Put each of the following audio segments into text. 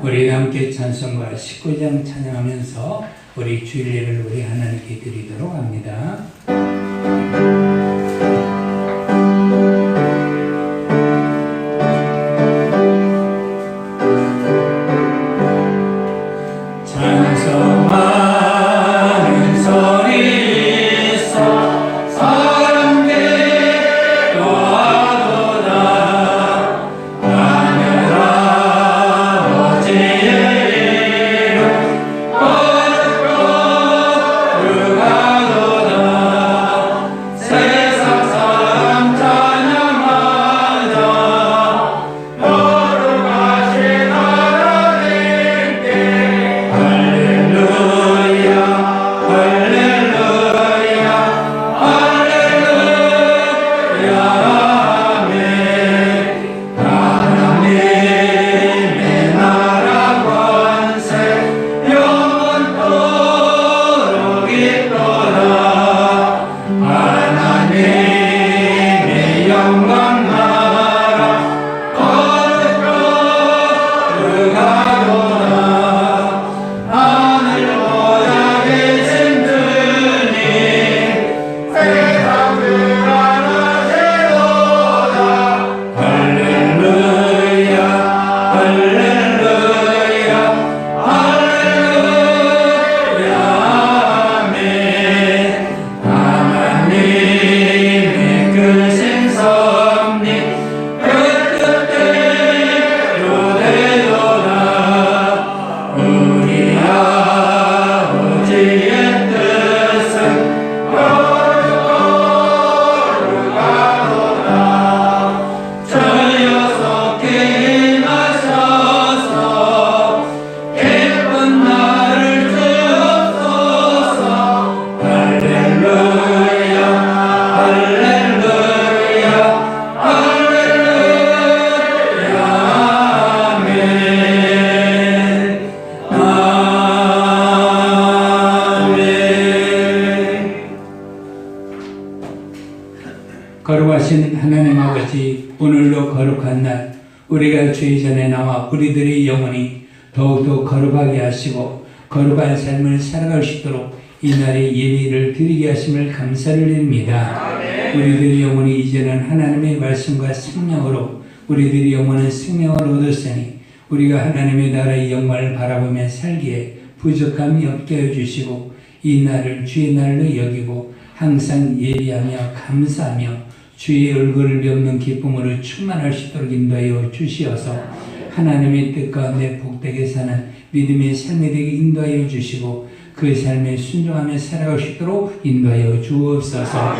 우리 함께 찬송가 19장 찬양하면서 우리 주일 예배를 우리 하나님께 드리도록 합니다. 거룩하신 하나님 아버지, 오늘도 거룩한 날 우리가 주의 전에 나와 우리들의 영혼이 더욱더 거룩하게 하시고 거룩한 삶을 살아갈 수 있도록 이 날에 예배를 드리게 하심을 감사를 드립니다. 우리들의 영혼이 이제는 하나님의 말씀과 생명으로 우리들의 영혼은 생명을 얻었으니 우리가 하나님의 나라의 영광을 바라보며 살기에 부족함이 없게 해주시고 이 날을 주의 날로 여기고 항상 예비하며 감사하며 주의 얼굴을 뵙는 기쁨으로 충만할 수 있도록 인도하여 주시어서 하나님의 뜻 가운데 복되게 사는 믿음의 삶이 되게 인도하여 주시고 그 삶에 순종하며 살아갈 수 있도록 인도하여 주옵소서.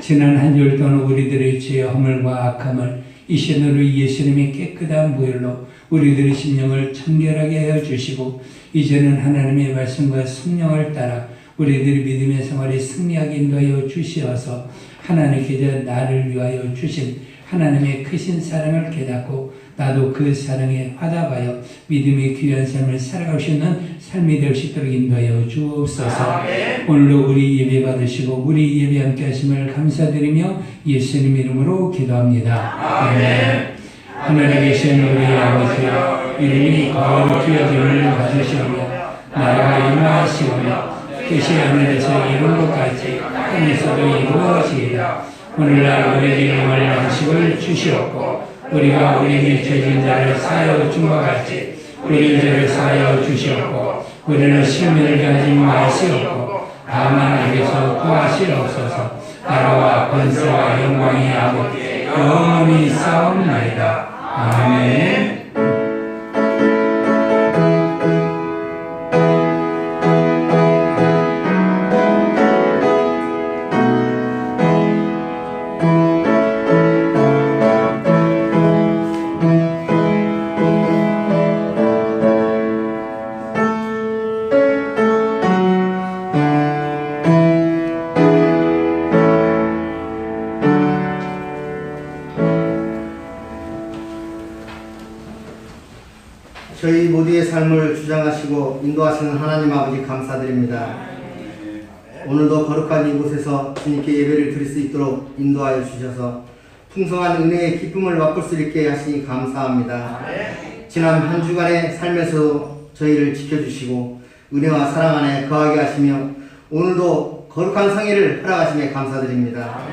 지난 한 주일 동안 우리들의 죄의 허물과 악함을 이 시간으로 예수님의 깨끗한 보혈로 우리들의 심령을 청결하게 하여 주시고 이제는 하나님의 말씀과 성령을 따라 우리들의 믿음의 생활에 승리하게 인도하여 주시어서 하나님께서 나를 위하여 주신 하나님의 크신 사랑을 깨닫고 나도 그 사랑에 화답하여 믿음의 귀한 삶을 살아갈 수 있는 삶이 될 수 있도록 인도하여 주옵소서. 오늘도 우리 예배 받으시고 우리 예배 함께 하심을 감사드리며 예수님 이름으로 기도합니다. 아멘. 하늘에 계신 우리 아버지여, 이름이 거룩히 여김을 받으시오며 나라가 임하시오며 뜻이 하늘에서 이룬 것 같이 땅에서도 이루어지이다. 오늘날 우리에게 영원한 양식을 주시옵고 우리가 우리에게 죄진 자를 사하여 준 것 같이 우리 죄를 사하여 주시옵고 우리는 시험을 가지 마시옵고 다만 악에서 구하시옵소서. 나라와 권세와 영광이 아버지께 영원히 싸움나이다. 아멘. 저희 모두의 삶을 주장하시고 인도하시는 하나님 아버지 감사드립니다. 오늘도 거룩한 이곳에서 주님께 예배를 드릴 수 있도록 인도하여 주셔서 풍성한 은혜의 기쁨을 맛볼 수 있게 하시니 감사합니다. 지난 한 주간의 삶에서 저희를 지켜주시고 은혜와 사랑 안에 거하게 하시며 오늘도 거룩한 성회를 허락하심에 감사드립니다.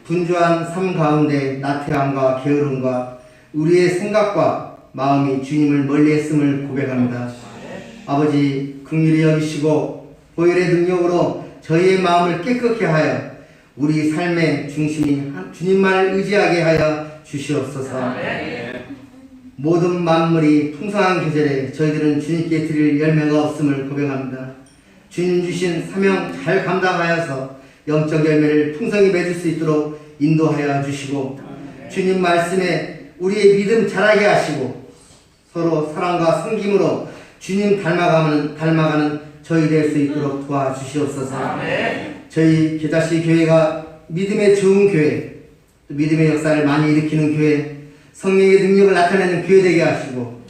분주한 삶 가운데 나태함과 게으름과 우리의 생각과 마음이 주님을 멀리했음을 고백합니다. 아버지 긍휼히 여기시고 보혈의 능력으로 저희의 마음을 깨끗게 하여 우리 삶의 중심이 주님만을 의지하게 하여 주시옵소서. 모든 만물이 풍성한 계절에 저희들은 주님께 드릴 열매가 없음을 고백합니다. 주님 주신 사명 잘 감당하여서 영적 열매를 풍성히 맺을 수 있도록 인도하여 주시고 주님 말씀에 우리의 믿음 자라게 하시고 서로 사랑과 섬김으로 주님 닮아가는 저희 될 수 있도록 도와주시옵소서. 저희 계자씨 교회가 믿음의 좋은 교회, 믿음의 역사를 많이 일으키는 교회, 성령의 능력을 나타내는 교회 되게 하시고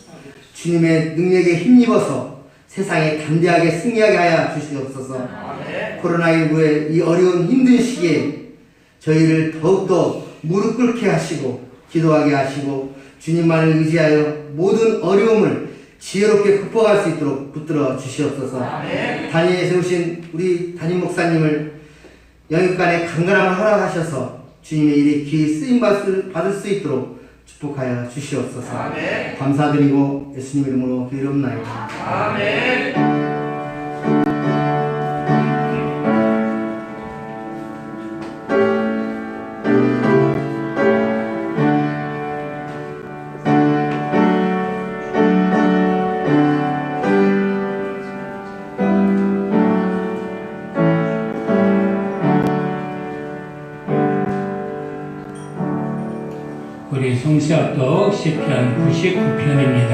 주님의 능력에 힘입어서 세상에 담대하게 승리하게 하여 주시옵소서. 코로나19의 이 어려운 힘든 시기에 저희를 더욱더 무릎 꿇게 하시고 기도하게 하시고 주님만을 의지하여 모든 어려움을 지혜롭게 극복할 수 있도록 붙들어 주시옵소서. 단위에 세우신 우리 담임 목사님을 영육간에 강건함을 허락하셔서 주님의 일에 귀히 쓰임 받을 수 있도록 축복하여 주시옵소서. 감사드리고 예수님 이름으로 기도합나이다. 아멘. 우리 송시합독 시편 99편입니다.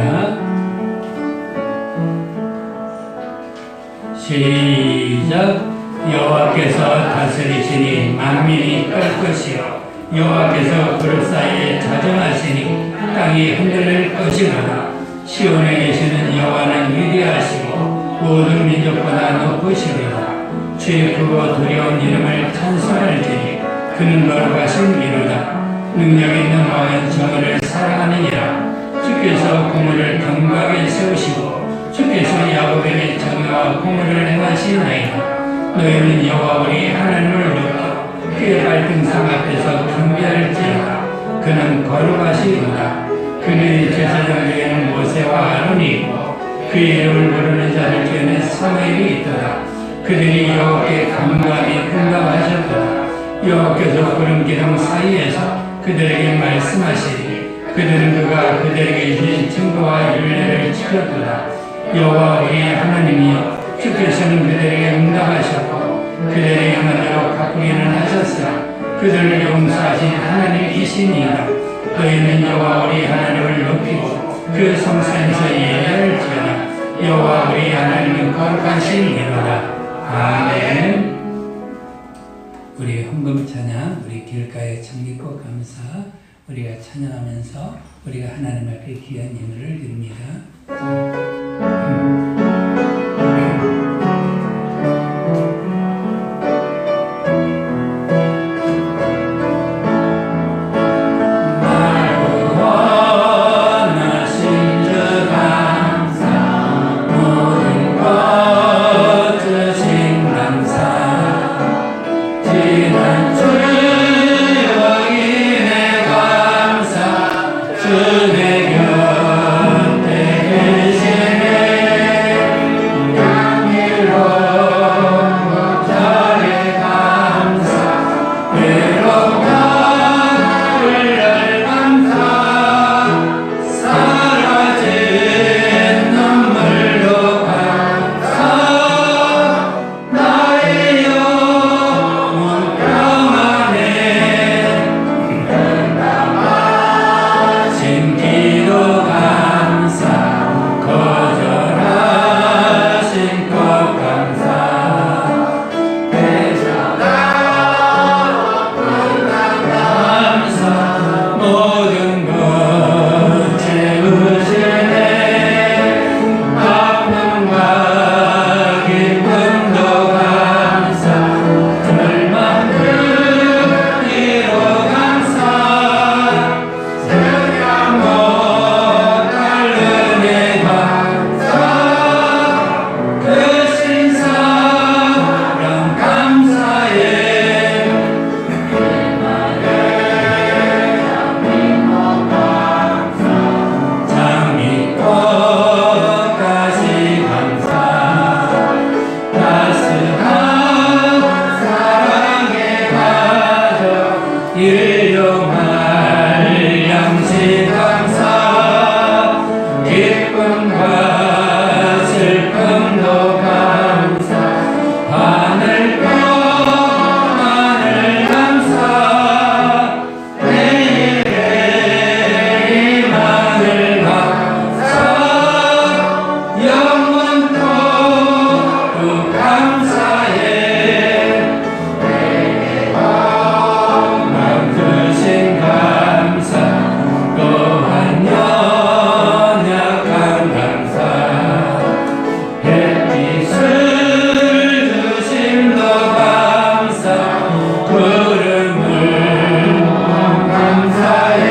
시작. 여호와께서 다스리시니 만민이 떨 것이요 여호와께서 그룹 사이에 자정하시니 땅이 흔들릴 것이로다. 시온에 계시는 여호와는 위대하시고 모든 민족보다 높으시리라. 주의 크고 두려운 이름을 찬송할지니 그는 거룩하신 이로다. 능력 있는 왕은 정의를 사랑하느니라. 주께서 공의를 견고하게 세우시고 주께서 야곱에게 정의와 공의를 행하시나이다. 너희는 여호와 우리 하나님을 높여 그의 발등상 앞에서 경배할지어다. 그는 거룩하시도다. 그의 제사장 중에는 모세와 아론이 있고 그의 이름을 부르는 자들 중에는 사무엘이 있도다. 그들이 여호와께 감감히 응답하셨도다. 여호와께서 구름 기둥 사이에서 그들에게 말씀하시니 그들은 그가 그들에게 주신 증거와 율례를 지켰도다. 여호와 우리 하나님이여 주께서는 그들에게 응답하셨고 그들의 영혼대로 갚으기는 하셨으나 그들을 용서하신 하나님이시니이다. 너희는 여호와 우리 하나님을 높이고 그 성산에서 예배할지어다. 여호와 우리 하나님은 거룩하신 이로다. 아멘. 우리 헌금 찬양, 우리 길가의 청기코 감사, 우리가 찬양하면서 우리가 하나님 앞에 귀한 예물을 드립니다. 주내 곁에 고통과 슬픔도 감사 하늘 평안을 감사 내일의 희망을 감사 영원토록 감사해 맘 크신 감사 또한 연약한 감사 햇빛을 주심도 감사 구름을 감사해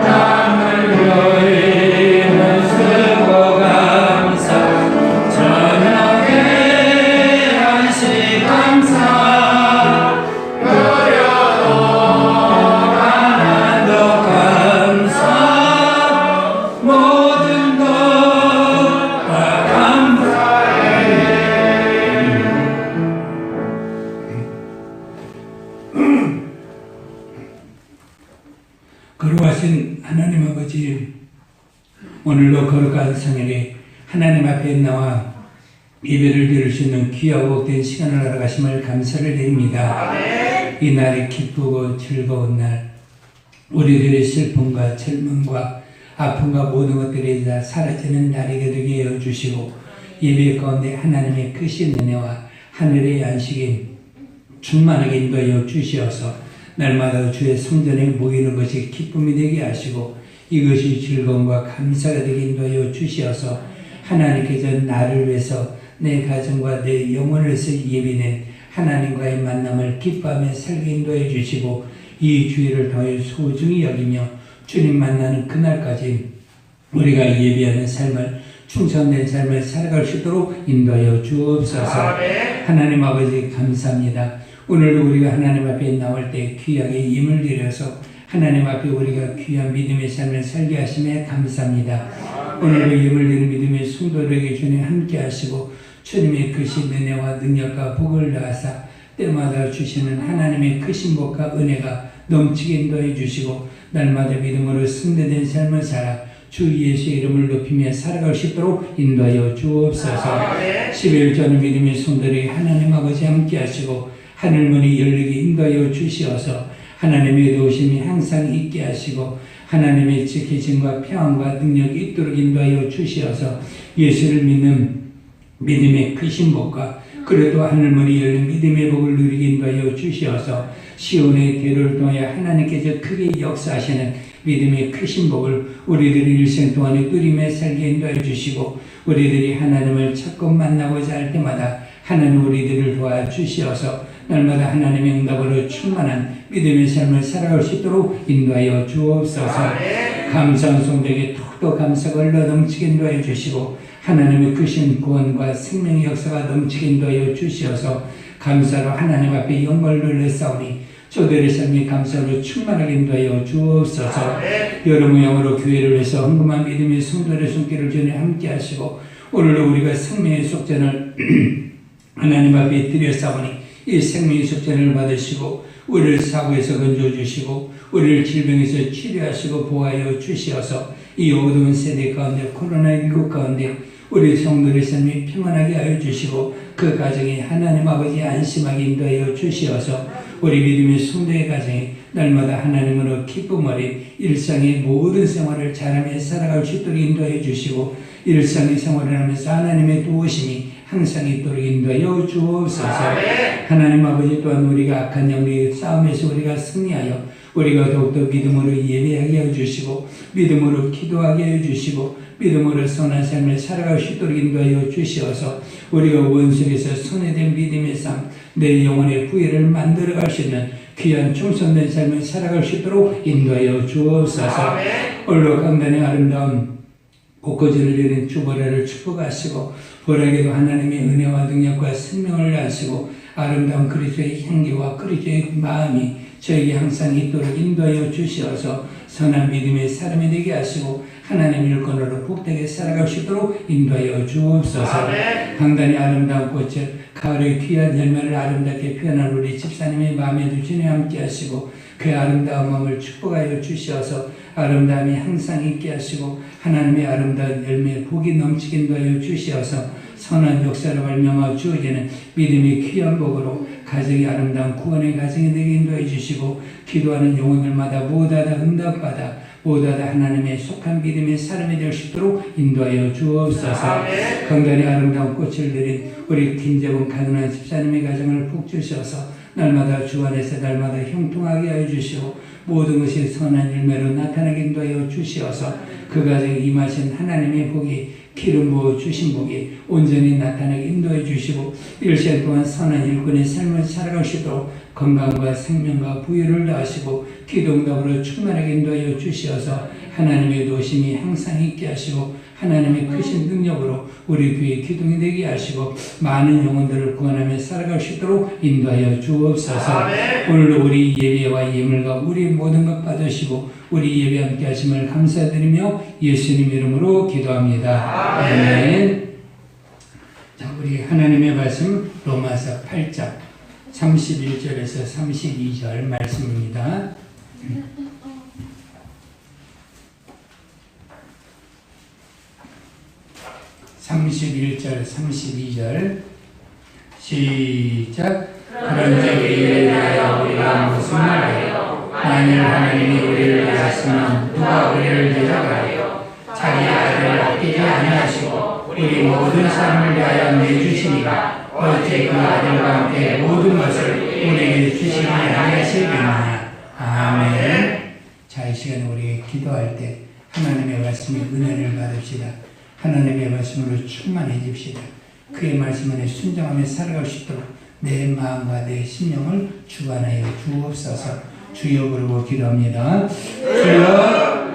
땅을 보이는 수고 감사 저녁에 한시 감사 노려도 가난도 감사 모든 것 다 감사해. 거룩하신 하나님 아버지, 오늘도 거룩한 성일에 하나님 앞에 나와 예배를 드릴 수 있는 귀하고 복된 시간을 알아가심을 감사를 드립니다. 이 날이 기쁘고 즐거운 날, 우리들의 슬픔과 절망과 아픔과 모든 것들이 다 사라지는 날이 되게 하여 주시고 예배 가운데 하나님의 크신 은혜와 하늘의 안식이 충만하게 인도하여 주시어서 날마다 주의 성전에 모이는 것이 기쁨이 되게 하시고 이것이 즐거움과 감사가 되게 인도하여 주시어서 하나님께서 나를 위해서 내 가정과 내 영혼을 위해서 예비된 하나님과의 만남을 기뻐하며 살게 인도해 주시고 이 주의를 더해 소중히 여기며 주님 만나는 그날까지 우리가 예비하는 삶을 충성된 삶을 살아갈 수 있도록 인도하여 주옵소서. 하나님 아버지 감사합니다. 오늘도 우리가 하나님 앞에 나올 때 귀하게 힘을 들여서 하나님 앞에 우리가 귀한 믿음의 삶을 살게 하심에 감사합니다. 오늘도 힘을 드는 믿음의 성도들에게 주님 함께 하시고 주님의 크신 은혜와 능력과 복을 다하사 때마다 주시는 하나님의 크신 복과 은혜가 넘치게 인도해 주시고 날마다 믿음으로 승리된 삶을 살아 주 예수의 이름을 높이며 살아갈 수 있도록 인도하여 주옵소서. 11조는 믿음의 성도들에게 하나님 아버지 함께 하시고 하늘문이 열리게 인도하여 주시어서 하나님의 도우심이 항상 있게 하시고 하나님의 지키심과 평안과 능력이 있도록 인도하여 주시어서 예수를 믿는 믿음의 크신 복과 그래도 하늘문이 열린 믿음의 복을 누리게 인도하여 주시어서 시온의 대로를 통해 하나님께서 크게 역사하시는 믿음의 크신 복을 우리들의 일생 동안에 누리며 살게 인도하여 주시고 우리들이 하나님을 찾고 만나고자 할 때마다 하나님 우리들을 도와주시어서 날마다 하나님의 응답으로 충만한 믿음의 삶을 살아갈 수 있도록 인도하여 주옵소서. 감사한 성도에게 더욱더 감사가 흘러 넘치게 인도하여 주시고 하나님의 크신 구원과 생명의 역사가 넘치게 인도하여 주시어서 감사로 하나님 앞에 영광을 돌려싸우니 저들의 삶이 감사로 충만하게 인도하여 주옵소서. 여러 모양으로 교회를 위해서 헌금한 믿음의 성도들의 손길을 전에 함께 하시고 오늘도 우리가 생명의 속전을 하나님 앞에 드려싸우니 이 생명의 속전을 받으시고 우리를 사고에서 건져주시고 우리를 질병에서 치료하시고 보호하여 주시어서 이 어두운 세대 가운데 코로나19 가운데 우리 성도의 삶이 평안하게 하여 주시고 그 가정에 하나님 아버지 안심하게 인도하여 주시어서 우리 믿음의 성도의 가정에 날마다 하나님으로 기쁨 어린 일상의 모든 생활을 잘하며 살아갈 수 있도록 인도하여 주시고 일상의 생활을 하면서 하나님의 도우심이 항상 있도록 인도하여 주옵소서. 하나님 아버지 또한 우리가 악한 영의 싸움에서 우리가 승리하여 우리가 더욱더 믿음으로 예배하게 해주시고 믿음으로 기도하게 해주시고 믿음으로 선한 삶을 살아갈 수 있도록 인도하여 주시어서 우리가 원수에서 손해된 믿음의 삶, 내 영혼의 부위를 만들어갈 수 있는 귀한 충성된 삶을 살아갈 수 있도록 인도하여 주옵소서. 홀로 강단의 아름다운 곳곳을 내린 주보라를 축복하시고 보라에게도 하나님의 은혜와 능력과 생명을 하시고 아름다운 그리스도의 향기와 그리스도의 마음이 저에게 항상 있도록 인도하여 주시어서 선한 믿음의 사람이 되게 하시고 하나님 일꾼으로 복되게 살아갈 수 있도록 인도하여 주옵소서. 강단이 아름다운 꽃을 가을의 귀한 열매를 아름답게 표현한 우리 집사님의 마음에도 주님 함께 하시고 그 아름다운 마음을 축복하여 주시어서 아름다움이 항상 있게 하시고 하나님의 아름다운 열매 복이 넘치게 인도하여 주시어서 선한 역사로 말미암아 주어지는 믿음의 귀한 복으로 가정이 아름다운 구원의 가정이 되게 인도해 주시고 기도하는 영혼들마다 모두 다 응답받아 모두 다 하나님의 속한 믿음의 사람이 될 수 있도록 인도하여 주옵소서. 건강에 아름다운 꽃을 들인 우리 김재봉 가능한 집사님의 가정을 복 주셔서 날마다 주 안에서 날마다 형통하게 하여 주시고 모든 것이 선한 열매로 나타나게 인도하여 주시어서 그 가정에 임하신 하나님의 복이 기름 부어 주신 복이 온전히 나타나게 인도해 주시고 일시간 동안 선한 일꾼의 삶을 살아갈 수 있도록 건강과 생명과 부유를 더하시고 기도응답으로 충만하게 인도하여 주시어서 하나님의 도심이 항상 있게 하시고 하나님의 크신 능력으로 우리 교회 기둥이 되게 하시고 많은 영혼들을 구원하며 살아갈 수 있도록 인도하여 주옵소서. 오늘도 우리 예배와 예물과 우리 모든 것 받으시고 우리 예배 함께 하심을 감사드리며 예수님 이름으로 기도합니다. 아멘. 자, 우리 하나님의 말씀 로마서 8장 31절에서 32절 말씀입니다. 31절, 32절 시작. 그런즉 이에 대하여 우리가 무슨 말하여 만일 하나님이 우리를 위하였으면 누가 우리를 대적하여 자기 아들을 아끼지 아니하시고 우리 모든 사람을 위하여 내주시니가 어찌 그 아들과 함께 모든 것을 우리에게 주시지 아니하시겠느냐. 아멘. 자, 이 시간에 우리 기도할 때 하나님의 말씀의 은혜를 받읍시다. 하나님의 말씀으로 충만해집시다. 그의 말씀 안에 순종하며 살아갈 수 있도록 내 마음과 내 심령을 주관하여 주옵소서. 주여 부르고 기도합니다. 주여.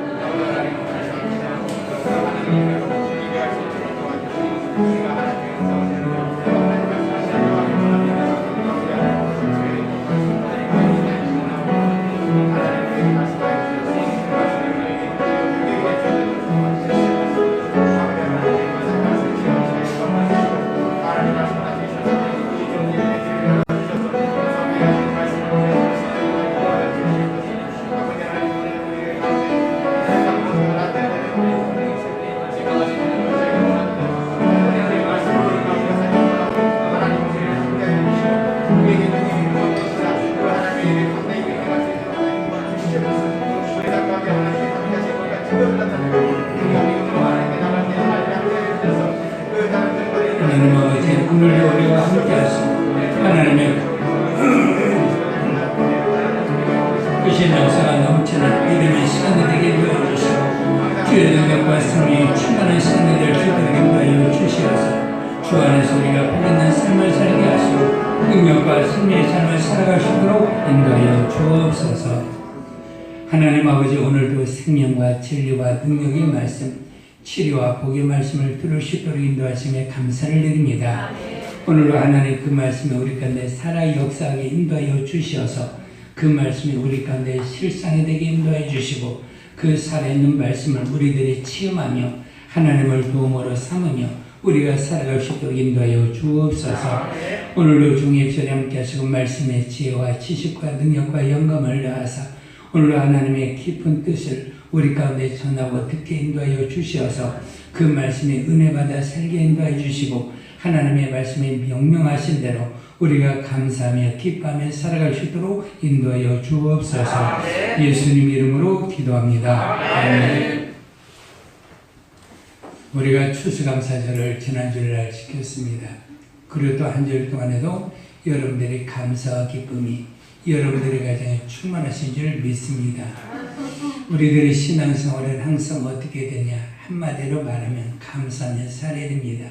하나님 아버지, 오늘도 우리와 함께 하시고 하나님의 크신 역사가 넘치는 믿음의 시간이 되게 되어 주시고 주의 능력과 승리의 충만한 시간이 될 수 있도록 인도하여 주시어서 주 안에서 우리가 복있는 삶을 살게 하시고 능력과 승리의 삶을 살아갈 수 있도록 인도하여 주옵소서. 하나님 아버지, 오늘도 생명과 진리와 능력의 말씀 치료와 복의 말씀을 들을 수 있도록 인도하심에 감사를 드립니다. 오늘도 하나님 그 말씀이 우리 가운데 살아 역사하게 인도하여 주시어서 그 말씀이 우리 가운데 실상이 되게 인도해 주시고 그 살아있는 말씀을 우리들이 체험하며 하나님을 도움으로 삼으며 우리가 살아갈 수 있도록 인도하여 주옵소서. 오늘도 중립절에 함께 하시고 말씀의 지혜와 지식과 능력과 영감을 더하사 오늘도 하나님의 깊은 뜻을 우리 가운데 전하고 듣게 인도하여 주시어서 그 말씀에 은혜 받아 살게 인도해 주시고 하나님의 말씀에 명령하신 대로 우리가 감사하며 기뻐하며 살아갈 수 있도록 인도하여 주옵소서. 예수님 이름으로 기도합니다. 아멘. 우리가 추수감사절을 지난주일날 지켰습니다. 그리고 또 한 주일 동안에도 여러분들의 감사와 기쁨이 여러분들의 가정에 충만하신 줄 믿습니다. 우리들의 신앙생활은 항상 어떻게 되냐? 한마디로 말하면 감사하며 살아야 됩니다.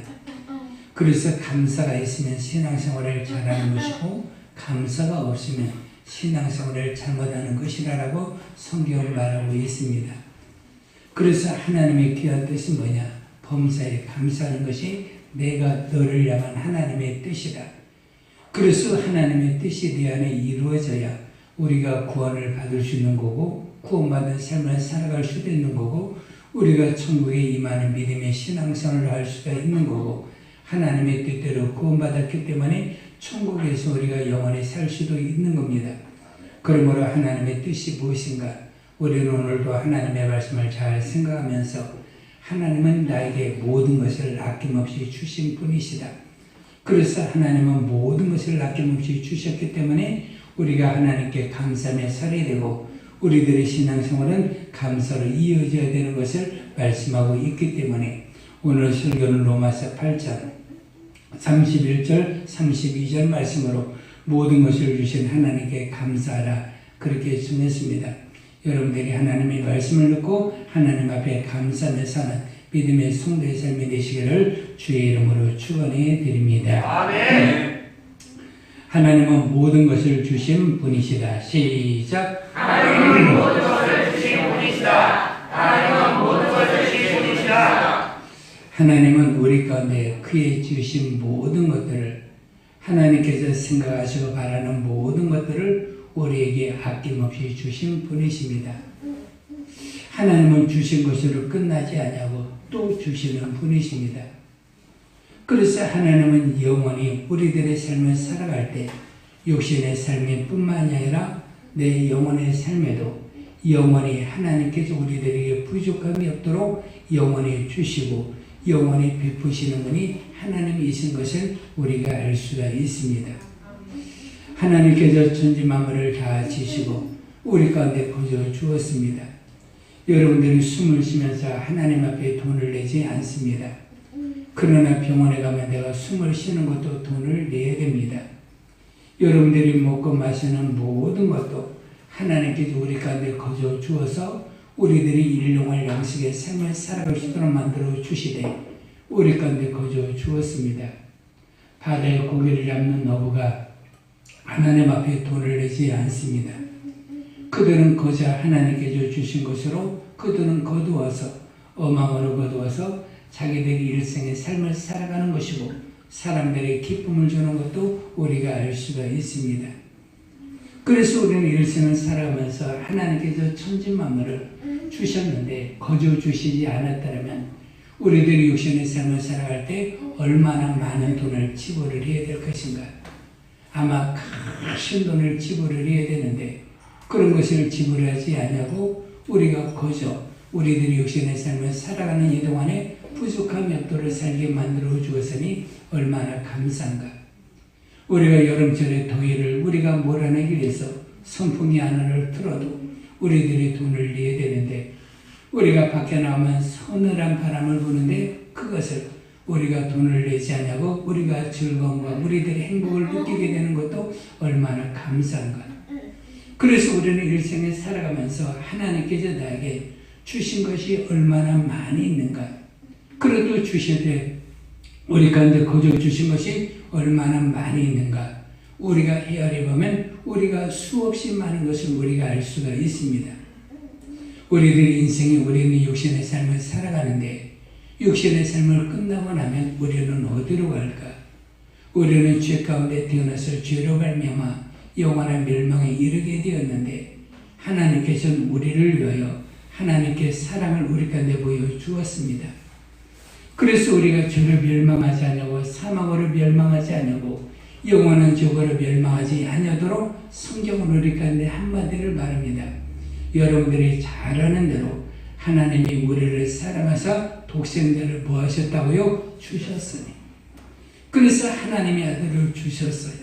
그래서 감사가 있으면 신앙생활을 잘하는 것이고 감사가 없으면 신앙생활을 잘못하는 것이라고 성경은 말하고 있습니다. 그래서 하나님의 귀한 뜻이 뭐냐? 범사에 감사하는 것이 내가 너를 향한 하나님의 뜻이다. 그래서 하나님의 뜻이 내 안에 이루어져야 우리가 구원을 받을 수 있는 거고 구원받은 삶을 살아갈 수도 있는 거고 우리가 천국에 임하는 믿음의 신앙생활을 할 수가 있는 거고 하나님의 뜻대로 구원받았기 때문에 천국에서 우리가 영원히 살 수도 있는 겁니다. 그러므로 하나님의 뜻이 무엇인가? 우리는 오늘도 하나님의 말씀을 잘 생각하면서 하나님은 나에게 모든 것을 아낌없이 주신 분이시다. 그래서 하나님은 모든 것을 아낌없이 주셨기 때문에 우리가 하나님께 감사함에 살이 되고 우리들의 신앙생활은 감사로 이어져야 되는 것을 말씀하고 있기 때문에 오늘 설교는 로마서 8장 31절 32절 말씀으로 모든 것을 주신 하나님께 감사하라 그렇게 정했습니다. 여러분들이 하나님의 말씀을 듣고 하나님 앞에 감사하며 사는 믿음의 성도의 삶이 되시기를 주의 이름으로 축원해 드립니다. 아멘. 하나님은 모든 것을 주신 분이시다. 시작. 하나님은 모든 것을 주신 분이시다. 하나님은 모든 것을 주신 분이시다. 하나님은 우리 가운데 그의 주신 모든 것들을 하나님께서 생각하시고 바라는 모든 것들을 우리에게 아낌없이 주신 분이십니다. 하나님은 주신 것으로 끝나지 않냐고 또 주시는 분이십니다. 그래서 하나님은 영원히 우리들의 삶을 살아갈 때 육신의 삶이 뿐만이 아니라 내 영혼의 삶에도 영원히 하나님께서 우리들에게 부족함이 없도록 영원히 주시고 영원히 베푸시는 분이 하나님이신 것을 우리가 알 수가 있습니다. 하나님께서 천지 만물을 다 지시고 우리 가운데 거저 주었습니다. 여러분들이 숨을 쉬면서 하나님 앞에 돈을 내지 않습니다. 그러나 병원에 가면 내가 숨을 쉬는 것도 돈을 내야 됩니다. 여러분들이 먹고 마시는 모든 것도 하나님께서 우리 가운데 거저 주어서 우리들이 일용할 양식의 삶을 살아갈 수 있도록 만들어 주시되 우리 가운데 거저 주었습니다. 바다에 고기를 잡는 어부가 하나님 앞에 돈을 내지 않습니다. 그들은 거저 하나님께서 주신 것으로 그들은 거두어서 어망으로 거두어서 자기들이 일생의 삶을 살아가는 것이고 사람들에게 기쁨을 주는 것도 우리가 알 수가 있습니다. 그래서 우리는 일생을 살아가면서 하나님께서 천지 만물을 주셨는데 거저 주시지 않았다면 우리들이 육신의 삶을 살아갈 때 얼마나 많은 돈을 지불을 해야 될 것인가. 아마 큰 돈을 지불을 해야 되는데 그런 것을 지불하지 않냐고 우리가 거저 우리들이 육신의 삶을 살아가는 이 동안에 부족함이 없도록 살게 만들어 주었으니 얼마나 감사한가. 우리가 여름철에 더위를 우리가 몰아내기 위해서 선풍기 안을 틀어도 우리들이 돈을 내야 되는데 우리가 밖에 나오면 서늘한 바람을 부는데 그것을 우리가 돈을 내지 않냐고 우리가 즐거움과 우리들의 행복을 느끼게 되는 것도 얼마나 감사한가. 그래서 우리는 일생에 살아가면서 하나님께서 나에게 주신 것이 얼마나 많이 있는가. 그래도 주시되 우리 가운데 거저 주신 것이 얼마나 많이 있는가. 우리가 헤아려 보면 우리가 수없이 많은 것을 우리가 알 수가 있습니다. 우리들 인생에 우리는 육신의 삶을 살아가는데 육신의 삶을 끝나고 나면 우리는 어디로 갈까? 우리는 죄 가운데 태어나서 죄로 말미암아 영원한 멸망에 이르게 되었는데 하나님께서는 우리를 위하여 하나님께 사랑을 우리 가운데 보여주었습니다. 그래서 우리가 죄로 멸망하지 않냐고 사망으로 멸망하지 않냐고 영원한 죄로 멸망하지 않냐도록 성경은 우리 가운데 한마디를 말합니다. 여러분들이 잘 아는 대로 하나님이 우리를 사랑하사 독생자를 뭐 하셨다고요? 주셨으니. 그래서 하나님의 아들을 주셨어요.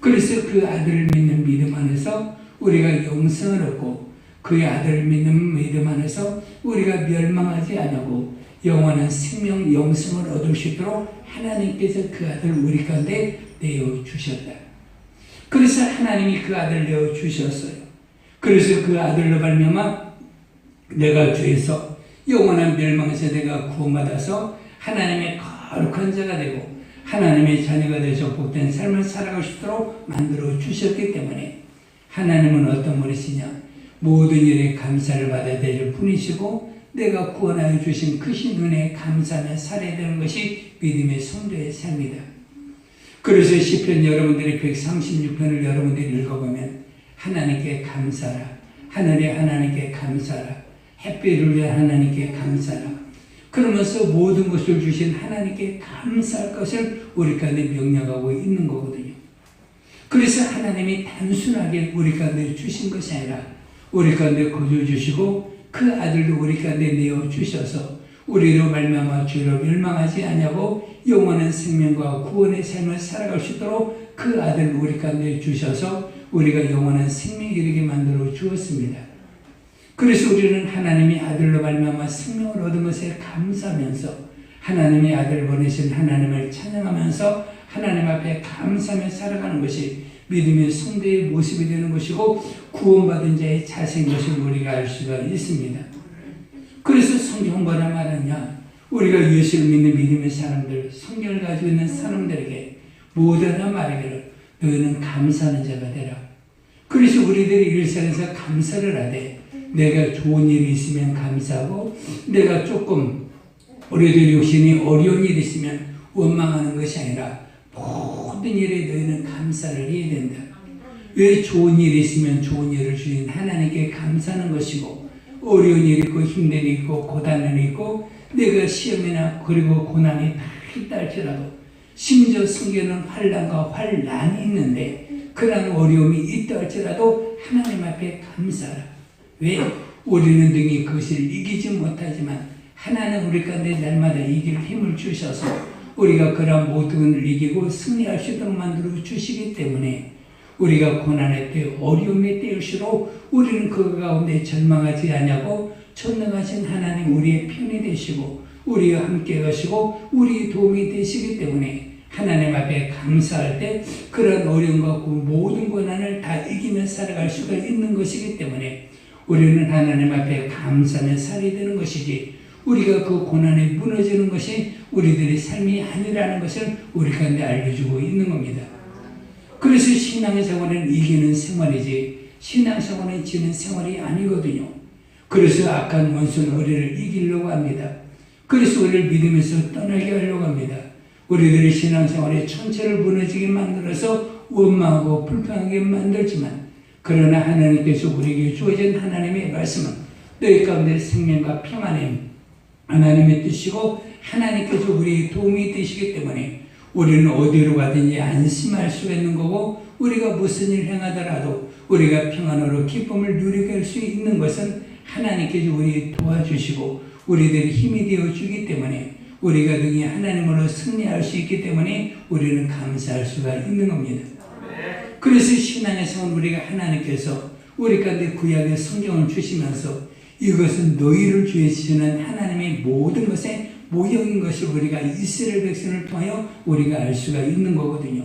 그래서 그 아들을 믿는 믿음 안에서 우리가 영생을 얻고 그의 아들을 믿는 믿음 안에서 우리가 멸망하지 않고 영원한 생명 영생을 얻을 수 있도록 하나님께서 그 아들을 우리 가운데 내어주셨다. 그래서 하나님이 그 아들을 내어주셨어요. 그래서 그 아들로 말미암아 내가 죄에서 영원한 멸망에서 내가 구원받아서 하나님의 거룩한 자가 되고 하나님의 자녀가 되어서 복된 삶을 살아갈 수 있도록 만들어 주셨기 때문에 하나님은 어떤 분이시냐? 모든 일에 감사를 받아야 될 분이시고 내가 구원하여 주신 크신 은혜에 감사하며 살아야 되는 것이 믿음의 성도의 삶이다. 그래서 시편 여러분들이 136편을 여러분들이 읽어보면 하나님께 감사하라. 하늘의 하나님께 감사하라. 햇빛을 위한 하나님께 감사하라. 그러면서 모든 것을 주신 하나님께 감사할 것을 우리 가운데 명령하고 있는 거거든요. 그래서 하나님이 단순하게 우리 가운데 주신 것이 아니라 우리 가운데 거저 주시고 그 아들도 우리 가운데 내어 주셔서 우리로 말미암아 죄로 멸망하지 아니하고 영원한 생명과 구원의 삶을 살아갈 수 있도록 그 아들을 우리 가운데 주셔서 우리가 영원한 생명에 이르게 만들어 주었습니다. 그래서 우리는 하나님의 아들로 말미암아 생명을 얻은 것에 감사하면서 하나님의 아들을 보내신 하나님을 찬양하면서 하나님 앞에 감사하며 살아가는 것이 믿음의 성도의 모습이 되는 것이고 구원받은 자의 자세인 것을 우리가 알 수가 있습니다. 그래서 성경 뭐라 말하냐? 우리가 예수를 믿는 믿음의 사람들, 성경을 가지고 있는 사람들에게 모두가 말하기를 너희는 감사하는 자가 되라. 그래서 우리들이 일상에서 감사를 하되 내가 좋은 일이 있으면 감사하고 내가 조금 우리들 육신이 어려운 일이 있으면 원망하는 것이 아니라 모든 일에 너희는 감사를 해야 된다. 왜 좋은 일이 있으면 좋은 일을 주신 하나님께 감사하는 것이고 어려운 일이 있고 힘든 일이 있고 고단이 있고 내가 시험이나 그리고 고난이 다 있다 할지라도 심지어 성경에는 환난과 환난이 있는데 그러한 어려움이 있다 할지라도 하나님 앞에 감사하라. 왜? 우리는 능히 그것을 이기지 못하지만 하나님 우리 가운데 날마다 이길 힘을 주셔서 우리가 그런 모든 것을 이기고 승리할 수 있도록 만들어 주시기 때문에 우리가 고난의 때 어려움의 때일수록 우리는 그 가운데 절망하지 아니하고 전능하신 하나님 우리의 편이 되시고 우리와 함께 가시고 우리의 도움이 되시기 때문에 하나님 앞에 감사할 때 그런 어려움과 그 모든 고난을 다 이기며 살아갈 수가 있는 것이기 때문에 우리는 하나님 앞에 감사하며 살아야 되는 것이지 우리가 그 고난에 무너지는 것이 우리들의 삶이 아니라는 것을 우리 가운데 알려주고 있는 겁니다. 그래서 신앙생활은 이기는 생활이지 신앙생활은 지는 생활이 아니거든요. 그래서 악한 원수는 우리를 이기려고 합니다. 그래서 우리를 믿으면서 떠나게 하려고 합니다. 우리들의 신앙생활의 전체를 무너지게 만들어서 원망하고 불평하게 만들지만 그러나 하나님께서 우리에게 주어진 하나님의 말씀은 너희 가운데 생명과 평안임 하나님의 뜻이고 하나님께서 우리의 도움이 되시기 때문에 우리는 어디로 가든지 안심할 수가 있는 거고 우리가 무슨 일 행하더라도 우리가 평안으로 기쁨을 누리게 할 수 있는 것은 하나님께서 우리 도와주시고 우리들이 힘이 되어주기 때문에 우리가 능히 하나님으로 승리할 수 있기 때문에 우리는 감사할 수가 있는 겁니다. 그래서 신앙에서는 우리가 하나님께서 우리 가운데 구약의 성경을 주시면서 이것은 너희를 주시는 하나님의 모든 것의 모형인 것을 우리가 이스라엘 백성을 통하여 우리가 알 수가 있는 거거든요.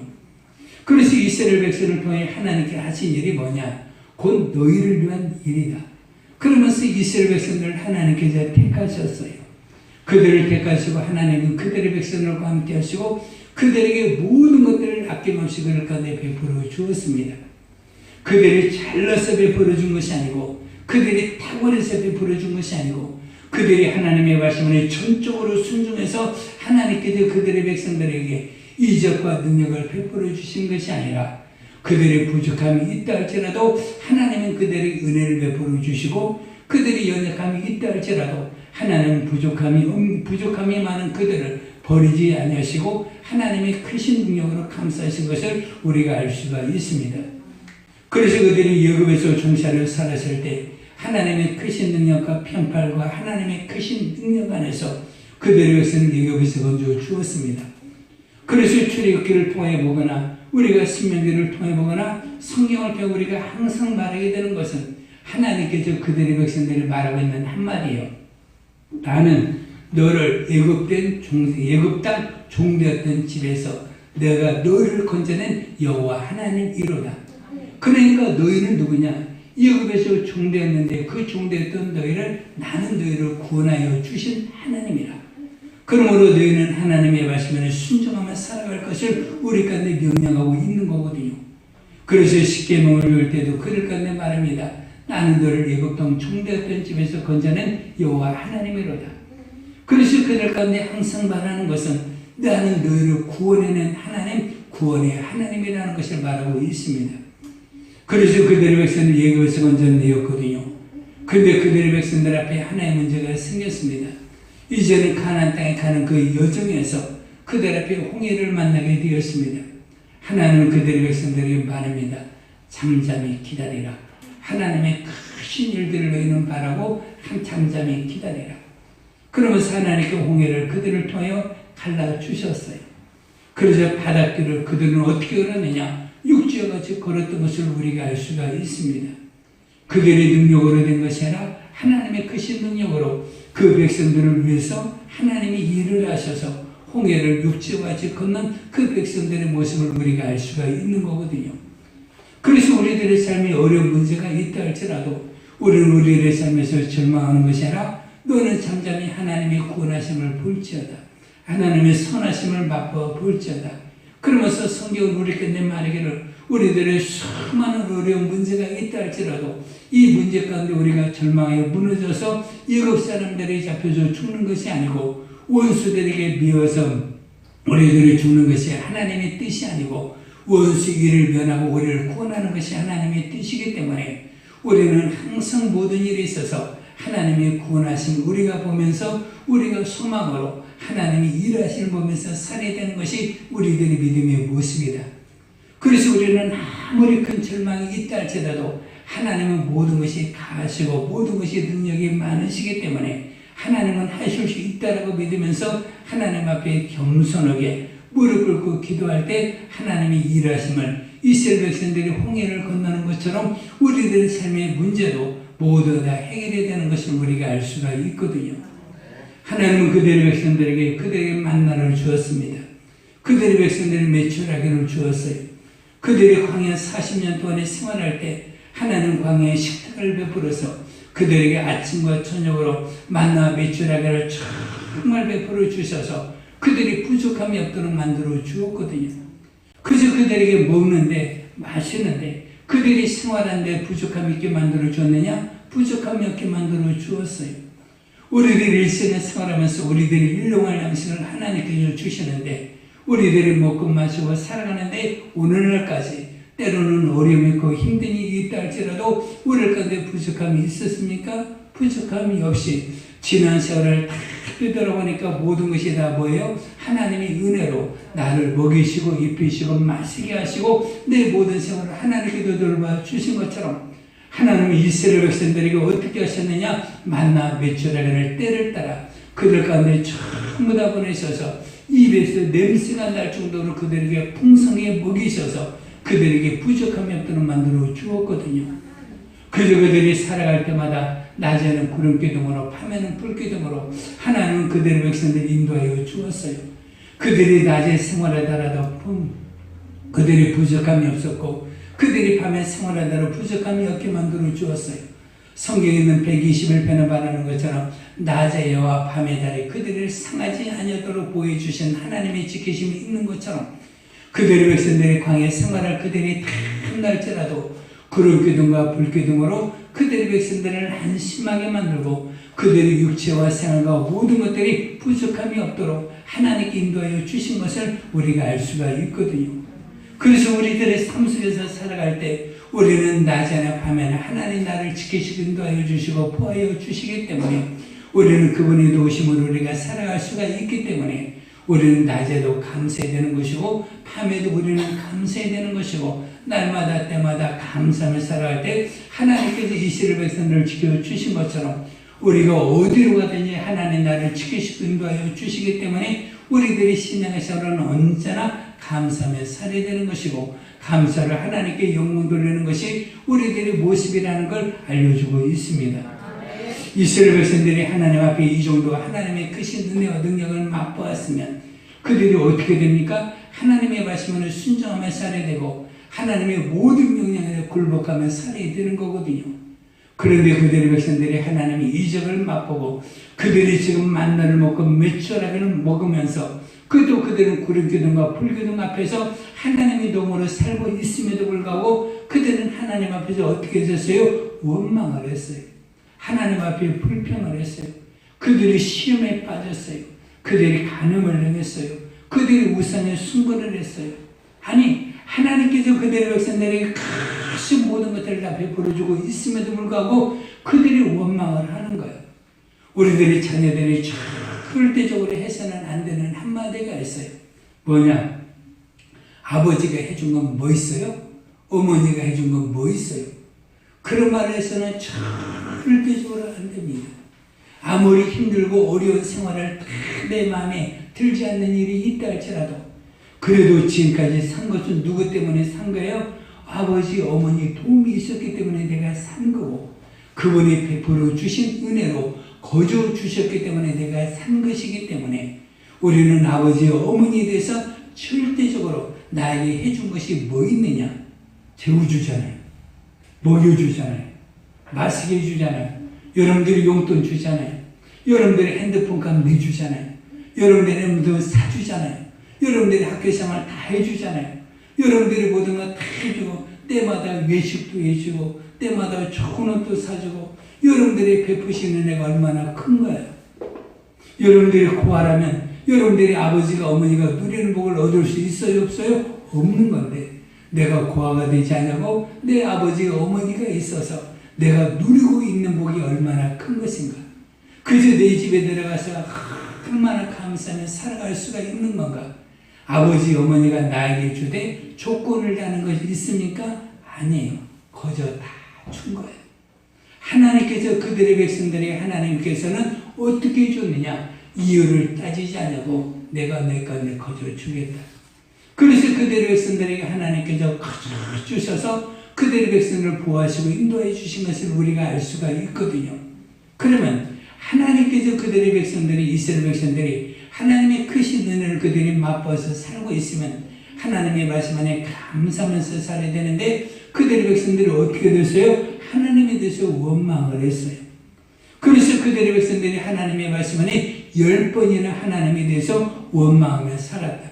그래서 이스라엘 백성을 통해 하나님께 하신 일이 뭐냐? 곧 너희를 위한 일이다. 그러면서 이스라엘 백성들을 하나님께서 택하셨어요. 그들을 택하시고 하나님은 그들의 백성들과 함께 하시고 그들에게 모든 것들을 아낌없이 그들 가운데 베풀어 주었습니다. 그들이 잘나서 베풀어 준 것이 아니고 그들이 탁월해서 베풀어 준 것이 아니고 그들이 하나님의 말씀을 전적으로 순종해서 하나님께서 그들의 백성들에게 이적과 능력을 베풀어 주신 것이 아니라 그들의 부족함이 있다 할지라도 하나님은 그들에게 은혜를 베풀어 주시고 그들이 연약함이 있다 할지라도 하나님은 부족함이 많은 그들을 버리지 아니하시고 하나님의 크신 능력으로 감싸신 것을 우리가 알 수가 있습니다. 그래서 그들이 애굽에서 종살이로 살았을 때 하나님의 크신 능력과 편팔과 하나님의 크신 능력 안에서 그들의 백성을 애굽에서 건져 주었습니다. 그래서 출애굽기를 통해 보거나 우리가 신명기를 통해 보거나 성경을 통해 우리가 항상 말하게 되는 것은 하나님께서 그들의 백성들을 말하고 있는 한마디예요. 나는 너를 애굽 땅 종되었던 집에서 내가 너희를 건져낸 여호와 하나님이로다. 그러니까 너희는 누구냐? 애굽에서 종되었는데 그 종되었던 너희를 나는 너희를 구원하여 주신 하나님이라. 그러므로 너희는 하나님의 말씀에 순종하며 살아갈 것을 우리 가운데 명령하고 있는 거거든요. 그래서 십계명을 외울 때도 그들 가운데 말합니다. 나는 너를 애굽 땅 종되었던 집에서 건져낸 여호와 하나님이로다. 그래서 그들 가운데 항상 말하는 것은 나는 너희를 구원해낸 하나님, 구원의 하나님이라는 것을 말하고 있습니다. 그래서 그들의 백성을 애굽에서 건져내었거든요. 그런데 그들의 백성들 앞에 하나의 문제가 생겼습니다. 이제는 가나안 땅에 가는 그 여정에서 그들 앞에 홍해를 만나게 되었습니다. 하나님은 그들의 백성들에게 말합니다. 잠잠히 기다리라. 하나님의 크신 일들을 너희는 바라고 한참 잠이 기다리라. 그러면서 하나님께 홍해를 그들을 통하여 갈라주셨어요. 그래서 바닷길을 그들은 어떻게 걸었느냐? 육지와 같이 걸었던 것을 우리가 알 수가 있습니다. 그들의 능력으로 된 것이 아니라 하나님의 크신 능력으로 그 백성들을 위해서 하나님이 일을 하셔서 홍해를 육지와 같이 걷는 그 백성들의 모습을 우리가 알 수가 있는 거거든요. 그래서 우리들의 삶에 어려운 문제가 있다 할지라도 우리는 우리들의 삶에서 절망하는 것이 아니라 너는 잠잠히 하나님의 구원하심을 볼지어다. 하나님의 선하심을 맛보아 볼지어다. 그러면서 성경은 우리에게 말하기를 우리들의 수많은 어려운 문제가 있다 할지라도 이 문제 가운데 우리가 절망에 무너져서 일곱 사람들이 잡혀서 죽는 것이 아니고 원수들에게 미워서 우리들이 죽는 것이 하나님의 뜻이 아니고 원수 일을 면하고 우리를 구원하는 것이 하나님의 뜻이기 때문에 우리는 항상 모든 일에 있어서 하나님의 구원하심 우리가 보면서 우리가 소망으로 하나님이 일하시는 보면서 살아야 되는 것이 우리들의 믿음의 모습이다. 그래서 우리는 아무리 큰 절망이 있다 할지라도 하나님은 모든 것이 다 하시고 모든 것이 능력이 많으시기 때문에 하나님은 하실 수 있다라고 믿으면서 하나님 앞에 겸손하게 무릎 꿇고 기도할 때 하나님이 일하심을 이스라엘 백성들이 홍해를 건너는 것처럼 우리들의 삶의 문제도 모두 다 해결이 되는 것을 우리가 알 수가 있거든요. 하나님은 그들의 백성들에게 그들에게 만나를 주었습니다. 그들의 백성들을 매출하기를 주었어요. 그들이 광야 40년 동안에 생활할 때 하나님 광야에 식탁을 베풀어서 그들에게 아침과 저녁으로 만나와 매출하기를 정말 베풀어 주셔서 그들이 부족함이 없도록 만들어 주었거든요. 그저 그들에게 먹는데 마시는데 그들이 생활하는데 부족함이 있게 만들어 주었느냐? 부족함이 없게 만들어 주었어요. 우리들이 일생에 생활하면서 우리들이 일용할 양식을 하나님께서 주시는데 우리들이 먹고 마시고 살아가는데 오늘날까지 때로는 어려움이 있고 힘든 일이 있다 할지라도 우리 가운데 부족함이 있었습니까? 부족함이 없이 지난 세월을 다 되돌아보니까 모든 것이 다 뭐예요? 하나님의 은혜로 나를 먹이시고 입히시고 마시게 하시고 내 모든 생활을 하나님께 돌봐 주신 것처럼 하나님은 이스라엘 백성들에게 어떻게 하셨느냐? 만나 매출하기를 때를 따라 그들 가운데 전부 다 보내셔서 입에서 냄새가 날 정도로 그들에게 풍성하게 먹이셔서 그들에게 부족함이 없도록 만들어 주었거든요. 그저 그들이 살아갈 때마다 낮에는 구름기둥으로 밤에는 불기둥으로 하나님은 그들의 백성들을 인도하여 주었어요. 그들이 낮에 생활하더라도 그들이 부족함이 없었고 그들이 밤에 생활하더라도 부족함이 없게 만들어 주었어요. 성경에 있는 121편에 말하는 것처럼 낮의 여와 밤의 달이 그들을 상하지 아니하도록 보여주신 하나님의 지키심이 있는 것처럼 그들의 백성들이 광야에 생활할 그들이 탐날지라도 구름기둥과 불기둥으로 그들의 백성들을 안심하게 만들고 그들의 육체와 생활과 모든 것들이 부족함이 없도록 하나님께 인도하여 주신 것을 우리가 알 수가 있거든요. 그래서 우리들의 삶 속에서 살아갈 때 우리는 낮에나 밤에나 하나님 나를 지키시고 인도하여 주시고 보호하여 주시기 때문에 우리는 그분의 도우심으로 우리가 살아갈 수가 있기 때문에 우리는 낮에도 감사해야 되는 것이고 밤에도 우리는 감사해야 되는 것이고 날마다 때마다 감사하며 살아갈 때 하나님께서 이스라엘 백성들을 지켜주신 것처럼 우리가 어디로 가든지 하나님 나를 지키시고 인도하여 주시기 때문에 우리들이 신앙의 생활은 언제나 감사하며 살아야 되는 것이고 감사를 하나님께 영광 돌리는 것이 우리들의 모습이라는 걸 알려주고 있습니다. 이스라엘 백성들이 하나님 앞에 이 정도 하나님의 크신 은혜와 능력을 맛보았으면 그들이 어떻게 됩니까? 하나님의 말씀을 순종하며 살아야 되고 하나님의 모든 명령에 굴복하며 살아야 되는 거거든요. 그런데 그들의 백성들이 하나님의 이적을 맛보고 그들이 지금 만나를 먹고 매출하기를 먹으면서 그들은 구름기둥과 불기둥 앞에서 하나님의 도움으로 살고 있음에도 불구하고 그들은 하나님 앞에서 어떻게 했었어요? 원망을 했어요. 하나님 앞에 불평을 했어요. 그들이 시험에 빠졌어요. 그들이 간음을 행했어요. 그들이 우상에 숭배를 했어요. 아니 하나님께서 그들의 백성들에게 크신 모든 것들을 다 베풀어주고 있음에도 불구하고 그들이 원망을 하는 거예요. 우리들의 자녀들이 절대적으로 해서는 안 되는 한마디가 있어요. 뭐냐? 아버지가 해준 건 뭐 있어요? 어머니가 해준 건 뭐 있어요? 그런 말을 해서는 절대적으로 안 됩니다. 아무리 힘들고 어려운 생활을 내 마음에 들지 않는 일이 있다 할지라도 그래도 지금까지 산 것은 누구 때문에 산 거예요? 아버지, 어머니 도움이 있었기 때문에 내가 산 거고 그분이 베풀어 주신 은혜로 거저 주셨기 때문에 내가 산 것이기 때문에 우리는 아버지, 어머니에 대해서 절대적으로 나에게 해준 것이 뭐 있느냐? 재워주잖아요. 먹여주잖아요. 마시게 해주잖아요. 여러분들이 용돈 주잖아요. 여러분들이 핸드폰 값 내주잖아요. 여러분들이 사주잖아요. 여러분들이 학교생활 다 해주잖아요. 여러분들이 모든 거 다 해주고 때마다 외식도 해주고 때마다 좋은 옷도 사주고 여러분들이 베푸시는 은혜가 얼마나 큰 거예요. 여러분들이 고하라면 여러분들이 아버지가 어머니가 누리는 복을 얻을 수 있어요 없어요? 없는 건데 내가 고아가 되지 않냐고 내 아버지가 어머니가 있어서 내가 누리고 있는 복이 얼마나 큰 것인가. 그저 내 집에 들어가서 얼마나 감사하며 살아갈 수가 있는 건가. 아버지 어머니가 나에게 주되 조건을 다는 것이 있습니까? 아니에요. 거저 다 준 거예요. 하나님께서 그들의 백성들에게 하나님께서는 어떻게 줬느냐. 이유를 따지지 않냐고 내가 내 것을 거저 주겠다. 그래서 그들의 백성들에게 하나님께서 거저 주셔서 그들의 백성을 보호하시고 인도해 주신 것을 우리가 알 수가 있거든요. 그러면 하나님께서 그들의 백성들이 이스라엘 백성들이 하나님의 크신 은혜를 그들이 맛보아서 살고 있으면 하나님의 말씀 안에 감사하면서 살아야 되는데 그들의 백성들이 어떻게 됐어요? 하나님에 대해서 원망을 했어요. 그래서 그들의 백성들이 하나님의 말씀 안에 10번이나 하나님에 대해서 원망하며 살았다.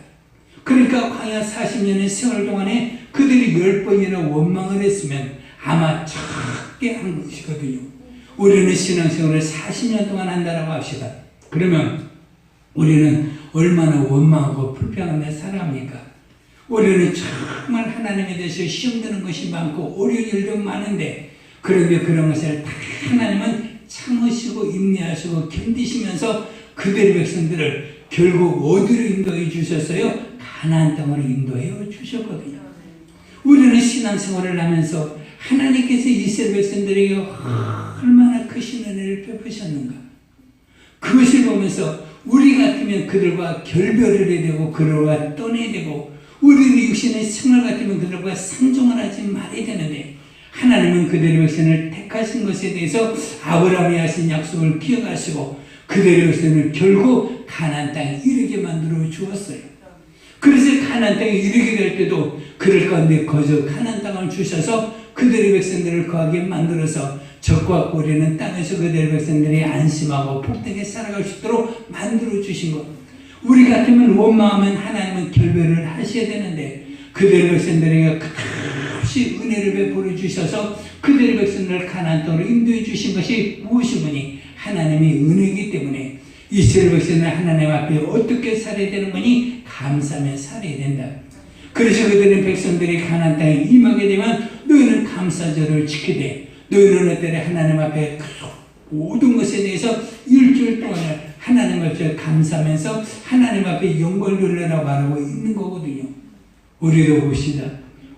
그러니까 광야 40년의 세월 동안에 그들이 10번이나 원망을 했으면 아마 작게 한 것이거든요. 우리는 신앙생활을 40년 동안 한다라고 합시다. 그러면 우리는 얼마나 원망하고 불평하며 살아갑니까? 우리는 정말 하나님에 대해서 시험 드는 것이 많고 어려운 일도 많은데 그런데 그런 것을 다 하나님은 참으시고 인내하시고 견디시면서 그들의 백성들을 결국 어디로 인도해 주셨어요? 가나안 땅으로 인도해 주셨거든요. 우리는 신앙생활을 하면서 하나님께서 이스라엘 백성들에게 얼마나 크신 은혜를 베푸셨는가. 그것을 보면서 우리 같으면 그들과 결별을 해야 되고 그들과 떠나야 되고 우리의 육신의 생활 같으면 그들과 상종을 하지 말아야 되는데 하나님은 그들의 백성을 택하신 것에 대해서 아브라함이 하신 약속을 기억하시고 그들의 백성을 결국 가나안 땅에 이르게 만들어 주었어요. 그래서 가나안 땅에 이르게 될 때도 그들 가운데 거저 가나안 땅을 주셔서 그들의 백성들을 거하게 만들어서 적과 꼬리는 땅에서 그들의 백성들이 안심하고 복되게 살아갈 수 있도록 만들어 주신 것. 우리 같으면 원망하면 하나님은 결별을 하셔야 되는데 그들의 백성들에게 끝없이 은혜를 베풀어 주셔서 그들의 백성들을 가나안 땅으로 인도해 주신 것이 무엇이니 하나님의 은혜이기 때문에 이스라엘 백성은 하나님 앞에 어떻게 살아야 되는 거니? 감사하며 살아야 된다. 그래서 그들의 백성들이 가나안 땅에 임하게 되면 너희는 감사절을 지키되 너희는 어때래 하나님 앞에 모든 것에 대해서 일주일 동안을 하나님 앞에 감사하면서 하나님 앞에 영광을 돌려라 말하고 있는 거거든요. 우리도 봅시다.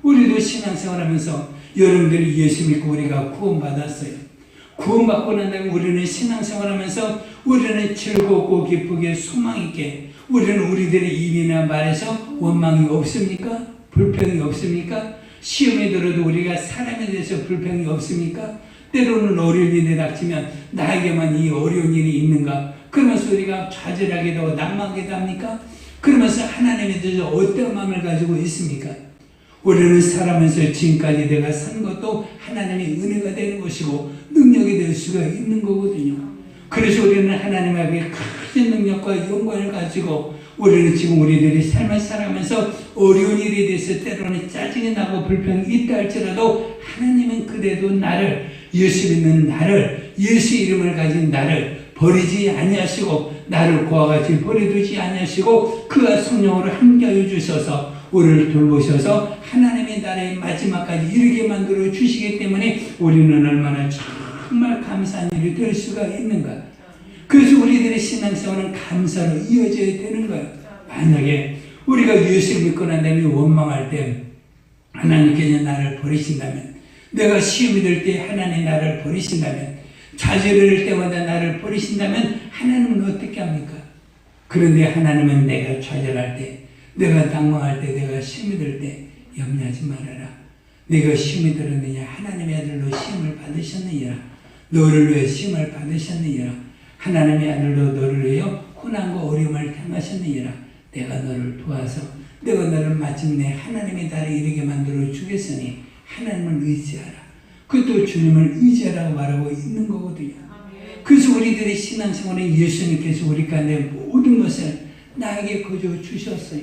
우리도 신앙생활하면서 여러분들이 예수 믿고 우리가 구원받았어요. 구원받고 난 다음에 우리는 신앙생활하면서 우리는 즐겁고 기쁘게 소망 있게 우리는 우리들의 입이나 말에서 원망이 없습니까? 불평이 없습니까? 시험에 들어도 우리가 사람에 대해서 불평이 없습니까? 때로는 어려운 일이 닥치면 나에게만 이 어려운 일이 있는가? 그러면서 우리가 좌절하기도 하고 난망하기도 합니까? 그러면서 하나님에 대해서 어떤 마음을 가지고 있습니까? 우리는 살아면서 지금까지 내가 산 것도 하나님의 은혜가 되는 것이고 능력이 될 수가 있는 거거든요. 그래서 우리는 하나님 앞에 큰 능력과 영광을 가지고 우리는 지금 우리들이 삶을 살아가면서 어려운 일에 대해서 때로는 짜증이 나고 불평이 있다 할지라도 하나님은 그래도 나를 예수 믿는 나를 예수 이름을 가진 나를 버리지 아니하시고 나를 그와 같이 버려두지 아니하시고 그와 성령으로 함께하여 주셔서 우리를 돌보셔서 하나님의 나라의 마지막까지 이르게 만들어 주시기 때문에 우리는 얼마나 정말 감사한 일이 될 수가 있는가. 그래서 우리들의 신앙생활은 감사로 이어져야 되는 거예요. 만약에 우리가 예수를 믿고 난 다음에 원망할 때 하나님께서 나를 버리신다면 내가 시험이 될 때 하나님 나를 버리신다면, 좌절할 때마다 나를 버리신다면 하나님은 어떻게 합니까? 그런데 하나님은 내가 좌절할 때, 내가 낙망할 때, 내가 시험이 될 때 염려하지 말아라. 내가 시험이 들었느냐? 하나님의 아들로 시험을 받으셨느니라. 너를 위해 시험을 받으셨느니라. 하나님의 아들로 너를 위해 고난과 어려움을 당하셨느니라. 내가 너를 도와서 내가 너를 마침내 하나님의 달에 이르게 만들어 주겠으니 하나님을 의지하라. 그것도 주님을 의지하라고 말하고 있는 거거든요. 그래서 우리들의 신앙생활에 예수님께서 우리 가운데 모든 것을 나에게 거저 주셨어요.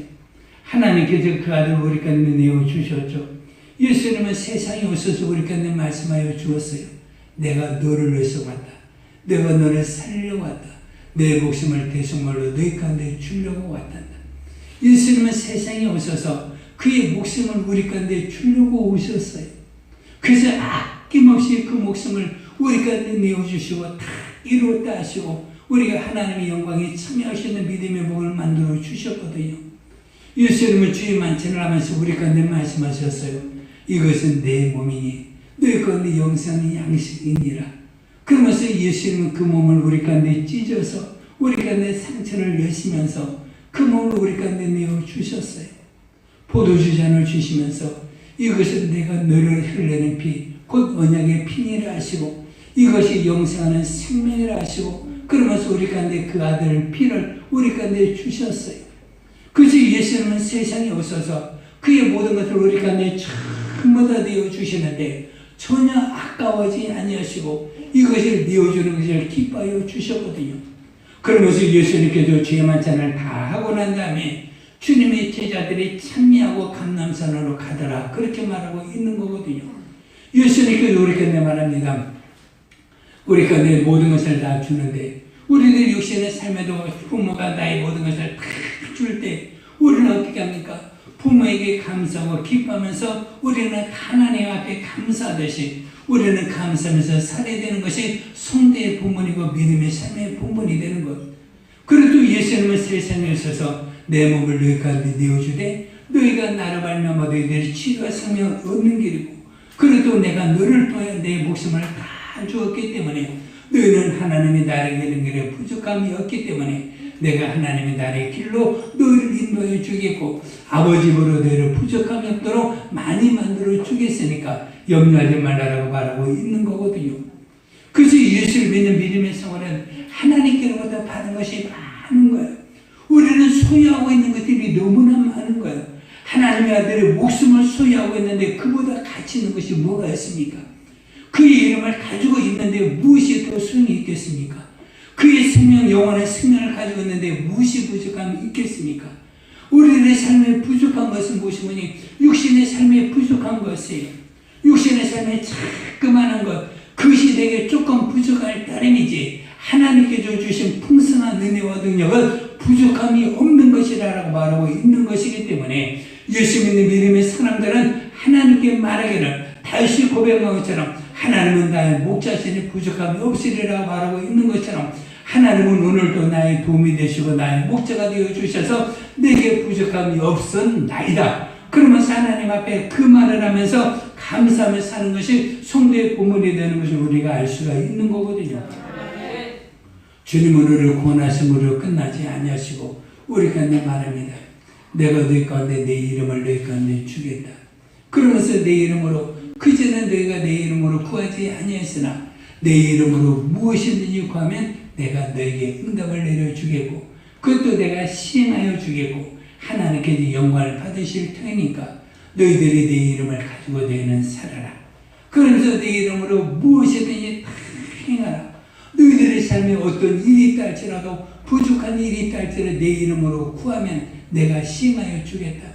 하나님께서 그 아들 우리 가운데 내어주셨죠. 예수님은 세상에 오셔서 우리 가운데 말씀하여 주었어요. 내가 너를 위해서 왔다. 내가 너를 살리려고 왔다. 내 목숨을 대속물로 너희 가운데 주려고 왔단다. 예수님은 세상에 오셔서 그의 목숨을 우리 가운데 주려고 오셨어요. 그래서 아낌없이 그 목숨을 우리 가운데 내어주시고 다 이루었다 하시고 우리가 하나님의 영광에 참여할 수 있는 믿음의 복을 만들어 주셨거든요. 예수님은 주의 만찬을 하면서 우리 가운데 말씀하셨어요. 이것은 내 몸이니 너희 가운데 영생의 양식이니라. 그러면서 예수님은 그 몸을 우리 가운데 찢어서 우리 가운데 상처를 내시면서 그 몸을 우리 가운데 내어주셨어요. 포도주 잔을 주시면서 이것은 내가 너를 흘리는 피, 곧 언약의 피니라 하시고 이것이 영생하는 생명이라 하시고 그러면서 우리 가운데 그 아들 피를 우리 가운데 주셨어요. 그래서 예수님은 세상에 오셔서 그의 모든 것을 우리 가운데 전부 다 내어주시는데 전혀 아까워하지 아니하시고 이것을 내어주는 것을 기뻐하여 주셨거든요. 그러면서 예수님께서 죄 만찬을 다 하고 난 다음에 주님의 제자들이 찬미하고 감람산으로 가더라 그렇게 말하고 있는 거거든요. 예수님께서 우리 가운데 말합니다. 우리 가운데 모든 것을 다 주는데 우리들 육신의 삶에도 부모가 나의 모든 것을 다 줄 때 우리는 어떻게 합니까? 부모에게 감사하고 기뻐하면서 우리는 하나님 앞에 감사하듯이 우리는 감사하면서 살아야 되는 것이 성대의 본분이고 믿음의 삶의 본분이 되는 것. 그래도 예수님은 세상에 있어서 내 몸을 너희 가운데 내어주되 너희가 나를 말미암아 너희들이 치유와 생명을 얻는 길이고 그래도 내가 너를 통해 내 목숨을 다 주었기 때문에 너희는 하나님의 나라에 되는 길에 부족함이 없기 때문에 내가 하나님의 나라의 길로 너희를 인도해 주겠고 아버지 보러 너희를 부족함이 없도록 많이 만들어 주겠으니까 염려하지 말라라고 말하고 있는 거거든요. 그래서 예수를 믿는 믿음의 생활은 하나님께로부터 받은 것이 많은 거예요. 우리는 소유하고 있는 것들이 너무나 많은 거예요. 하나님의 아들의 목숨을 소유하고 있는데 그보다 가치 있는 것이 뭐가 있습니까? 그의 이름을 가지고 있는데 무엇이 더 소용이 있겠습니까? 그의 생명, 영원한 생명을 가지고 있는데 무엇이 부족함이 있겠습니까? 우리들의 삶에 부족한 것은 무엇이니? 육신의 삶에 부족한 것이에요. 육신의 삶에 자그마한 것, 그것이 내게 조금 부족할 따름이지 하나님께서 주신 풍성한 은혜와 능력은 부족함이 없는 것이라고 말하고 있는 것이기 때문에 예수 믿는 믿음의 사람들은 하나님께 말하기를 다시 고백한 것처럼 하나님은 나의 목자신이 부족함이 없으리라고 말하고 있는 것처럼 하나님은 오늘도 나의 도움이 되시고 나의 목자가 되어주셔서 내게 부족함이 없었나이다. 그러면서 하나님 앞에 그 말을 하면서 감사하며 사는 것이 성도의 본분이 되는 것을 우리가 알 수가 있는 거거든요. 주님은 우리를 구원하심으로 끝나지 아니하시고 우리 가운데 말합니다. 내가 너희 가운데 내 이름을 너희 가운데 주겠다. 그러면서 내 이름으로 그전에 너희가 내 이름으로 구하지 아니했으나 내 이름으로 무엇이든지 구하면 내가 너에게 응답을 내려주겠고 그것도 내가 시행하여 주겠고 하나님께서 영광을 받으실 터이니까 너희들이 내 이름을 가지고 너희는 살아라. 그러면서 내 이름으로 무엇이든지 다 행하라. 너희들의 삶에 어떤 일이 있다 할지라도 부족한 일이 있다 할지라도 내 이름으로 구하면 내가 시행하여 주겠다.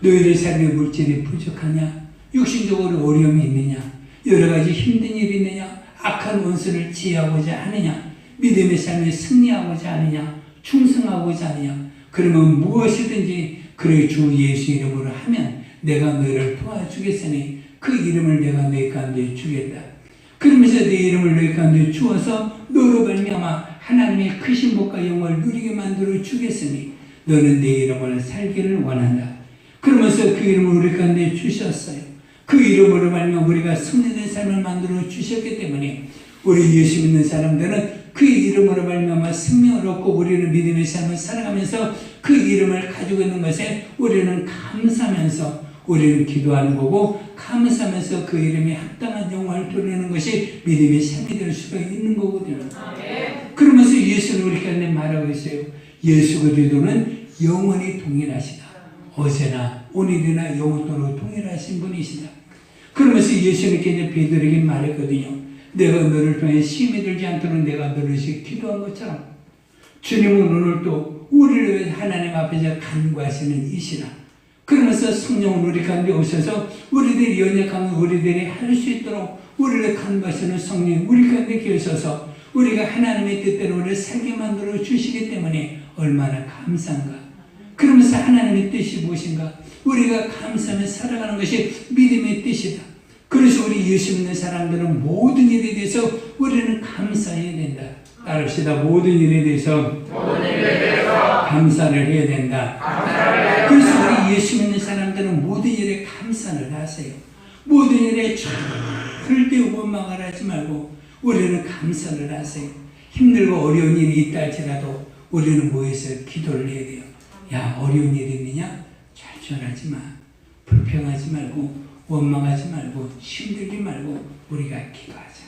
너희들 삶의 물질이 부족하냐? 육신적으로 어려움이 있느냐? 여러 가지 힘든 일이 있느냐? 악한 원수를 지혜하고자 하느냐? 믿음의 삶에 승리하고자 하느냐? 충성하고자 하느냐? 그러면 무엇이든지 그의 주 예수 이름으로 하면 내가 너희를 도와주겠으니 그 이름을 내가 너희 가운데 주겠다. 그러면서 내 이름을 너희 가운데 주어서 너로 말미암아 하나님의 크신 복과 영광을 누리게 만들어 주겠으니 너는 내 이름을 살기를 원한다. 그러면서 그 이름을 우리 가운데 주셨어요. 그 이름으로 말미암아 우리가 승리된 삶을 만들어 주셨기 때문에 우리 예수 믿는 사람들은 그 이름으로 말미암아 생명을 얻고 우리는 믿음의 삶을 살아가면서 그 이름을 가지고 있는 것에 우리는 감사하면서 우리는 기도하는 거고, 감사하면서 그 이름에 합당한 영광을 돌리는 것이 믿음의 삶이 될 수가 있는 거거든요. 그러면서 예수는 우리 가운데 말하고 있어요. 예수 그리스도는 영원히 동일하시다. 어제나 오늘이나 영원토록 동일하신 분이시다. 그러면서 예수님께 이제 베드로에게 말했거든요. 내가 너를 통해 시험에 들지 않도록 내가 너를 위해 기도한 것처럼 주님은 오늘도 우리를 위해 하나님 앞에서 간구하시는 이시라. 그러면서 성령은 우리 가운데 오셔서 우리들이 연약한 우리들이 할 수 있도록 우리를 간구하시는 성령이 우리 가운데 계셔서 우리가 하나님의 뜻대로 우리를 살게 만들어 주시기 때문에 얼마나 감사한가. 그러면서 하나님의 뜻이 무엇인가? 우리가 감사하며 살아가는 것이 믿음의 뜻이다. 그래서 우리 예수 믿는 사람들은 모든 일에 대해서 우리는 감사해야 된다. 따릅시다. 모든 일에 대해서 감사를 해야 된다. 그래서 우리 예수 믿는 사람들은 모든 일에 감사를 하세요. 모든 일에 절대 원망을 하지 말고 우리는 감사를 하세요. 힘들고 어려운 일이 있다 할지라도 우리는 뭐해서 기도를 해야 돼요. 야, 어려운 일이 있느냐? 좌절하지 마. 불평하지 말고 원망하지 말고 힘들지 말고 우리가 기도하자.